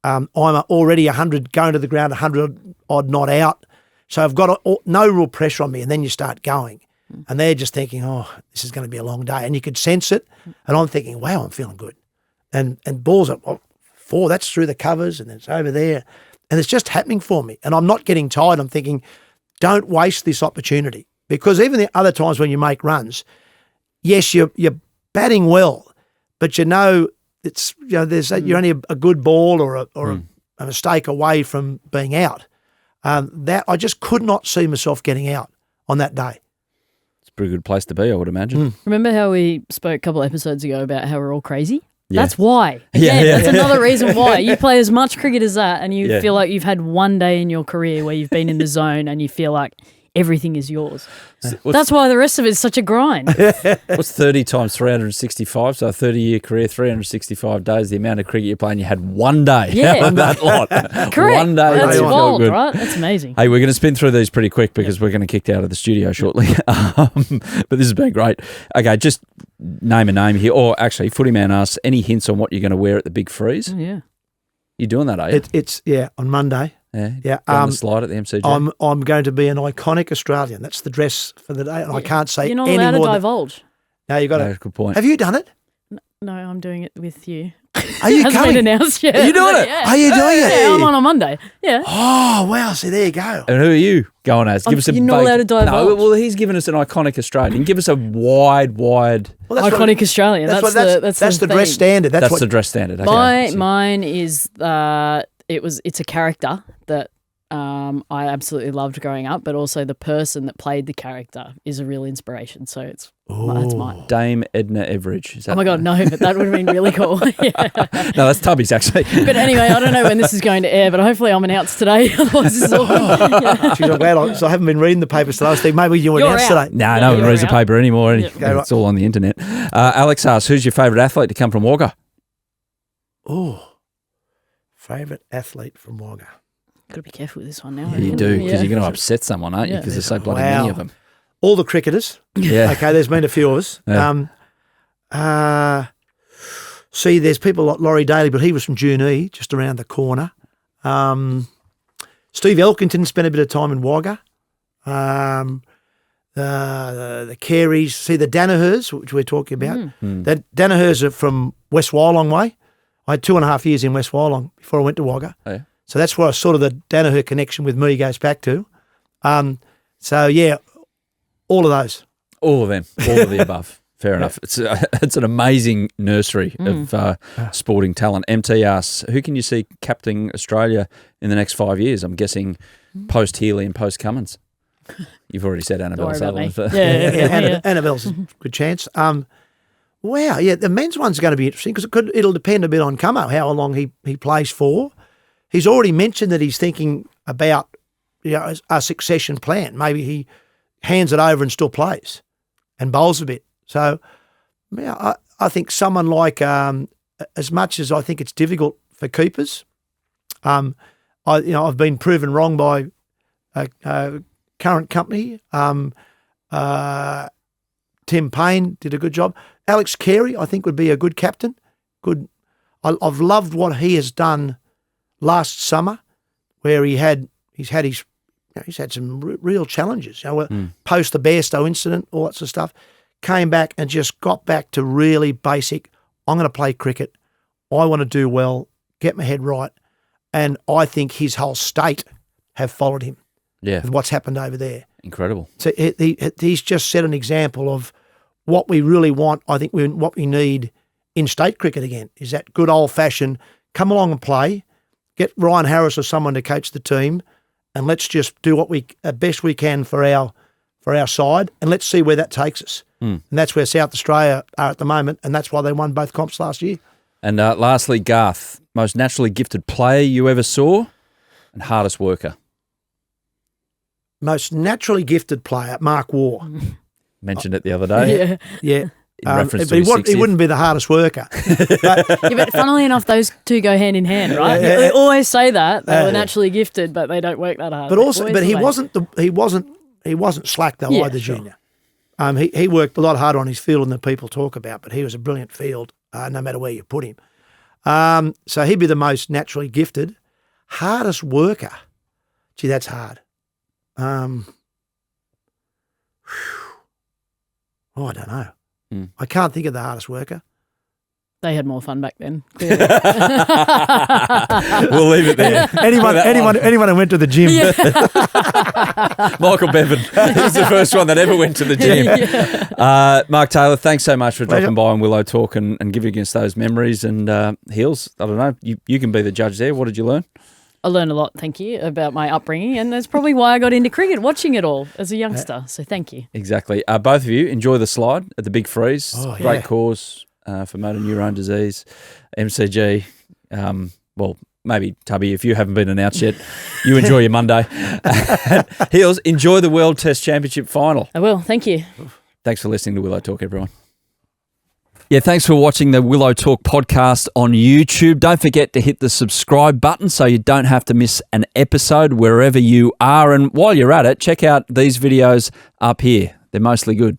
I'm already 100 going to the ground, 100 odd not out. So I've got no real pressure on me, and then you start going. And they're just thinking, oh, this is going to be a long day. And you could sense it. And I'm thinking, wow, I'm feeling good. And balls are 4, that's through the covers, and it's over there. And it's just happening for me. And I'm not getting tired. I'm thinking, don't waste this opportunity. Because even the other times when you make runs, yes, you're batting well, but it's there's you're only a good ball or a mistake away from being out. That I just could not see myself getting out on that day. It's a pretty good place to be, I would imagine. Remember how we spoke a couple of episodes ago about how we're all crazy? Yeah. That's why. Again, that's another reason why. You play as much cricket as that, and you feel like you've had one day in your career where you've been in the zone and you feel like everything is yours. That's why the rest of it is such a grind. What's 30 times 365? So a 30-year career, 365 days, the amount of cricket you play, and you had one day out of that lot. Correct. One day. That's felt wild, good. right? That's amazing. Hey, we're going to spin through these pretty quick because we're going to kick out of the studio shortly. But this has been great. Okay, just name a name here. Or actually, Footy Man asks, any hints on what you're going to wear at the big freeze? Oh, yeah. You're doing that, are you? It's on Monday. Yeah. On the slide at the MCG. I'm going to be an iconic Australian. That's the dress for the day, and I can't say You're not any allowed to more divulge. No, you got to. Good point. Have you done it? No, I'm doing it with you. Are you Hasn't coming? been announced yet. Are you doing it? Yeah. Are you doing it? Yeah, I'm on Monday. Yeah. Oh, wow. See, there you go. And who are you going as? Give us a you're not allowed to divulge. No, well, he's given us an iconic Australian. Give us a wide. Well, Iconic Australian. That's the dress standard. That's the dress standard. Okay. Mine is it's a character that I absolutely loved growing up, but also the person that played the character is a real inspiration. So that's mine. Dame Edna Everage. Is that Oh my God, no, but that would have been really cool. Yeah. No, that's Tubby's actually. But anyway, I don't know when this is going to air, but hopefully I'm announced today. Otherwise, this is all. Yeah. Geez, I'm glad I haven't been reading the papers today. Steve, maybe you You're announced out. today. No one reads the paper anymore. Yeah. It's all on the internet. Alex asks, who's your favourite athlete to come from Wagga? Oh, favourite athlete from Wagga. Got to be careful with this one now. Yeah, you do, because you're going to upset someone, aren't you? Because there's so bloody many of them. All the cricketers. Yeah. Okay, there's been a few of us. Yeah. See, there's people like Laurie Daly, but he was from Junee, just around the corner. Steve Elkington spent a bit of time in Wagga. The Careys. See, the Danahers, which we're talking about. The Danahers are from West Wyalong way. I had 2.5 years in West Wyalong before I went to Wagga. Oh, yeah. So that's where sort of the Danaher connection with me goes back to. So, yeah, all of those. All of them. All of the above. Fair enough. It's an amazing nursery of sporting talent. MT asks, who can you see captaining Australia in the next 5 years? I'm guessing post Healy and post Cummins. You've already said Annabelle Sutherland. Annabelle's a good chance. Wow, yeah, the men's one's going to be interesting because it'll depend a bit on Cummo, how long he plays for. He's already mentioned that he's thinking about a succession plan. Maybe he hands it over and still plays and bowls a bit. So, yeah, I think someone like, as much as I think it's difficult for keepers, I've been proven wrong by current company. Tim Payne did a good job. Alex Carey, I think, would be a good captain. Good. I've loved what he has done last summer, where he's had some real challenges. Post the Bairstow incident, all that sort of stuff, came back and just got back to really basic. I'm going to play cricket. I want to do well, get my head right, and I think his whole state have followed him. Yeah, with what's happened over there. Incredible. So he's just set an example of what we really want. I think what we need in state cricket again is that good old fashioned come along and play. Get Ryan Harris or someone to coach the team, and let's just do what we best we can for our side, and let's see where that takes us. And that's where South Australia are at the moment, and that's why they won both comps last year. And lastly, Garth, most naturally gifted player you ever saw, and hardest worker. Most naturally gifted player, Mark Waugh. Mentioned it the other day. Yeah. In reference but he wouldn't be the hardest worker. But funnily enough, those two go hand in hand, right? They always say that they were naturally gifted, but they don't work that hard. But he wasn't slack though either, Junior. He worked a lot harder on his field than the people talk about, but he was a brilliant field, no matter where you put him. So he'd be the most naturally gifted. Hardest worker. Gee, that's hard. I don't know. Mm. I can't think of the hardest worker. They had more fun back then. Clearly. We'll leave it there. Anyone who went to the gym. Yeah. Michael Bevan is the first one that ever went to the gym. Yeah. Mark Taylor, thanks so much for Pleasure. dropping by on Willow Talk and giving us those memories. And Heels, I don't know, you can be the judge there. What did you learn? I learned a lot, thank you, about my upbringing, and that's probably why I got into cricket, watching it all as a youngster. So thank you. Exactly. Both of you, enjoy the slide at the Big Freeze. Oh, Great yeah. cause for motor neurone disease, MCG. Well, maybe, Tubby, if you haven't been announced yet, you enjoy your Monday. Heels, enjoy the World Test Championship final. I will, thank you. Thanks for listening to Willow Talk, everyone. Yeah, thanks for watching the Willow Talk podcast on YouTube. Don't forget to hit the subscribe button so you don't have to miss an episode wherever you are. And while you're at it, check out these videos up here. They're mostly good.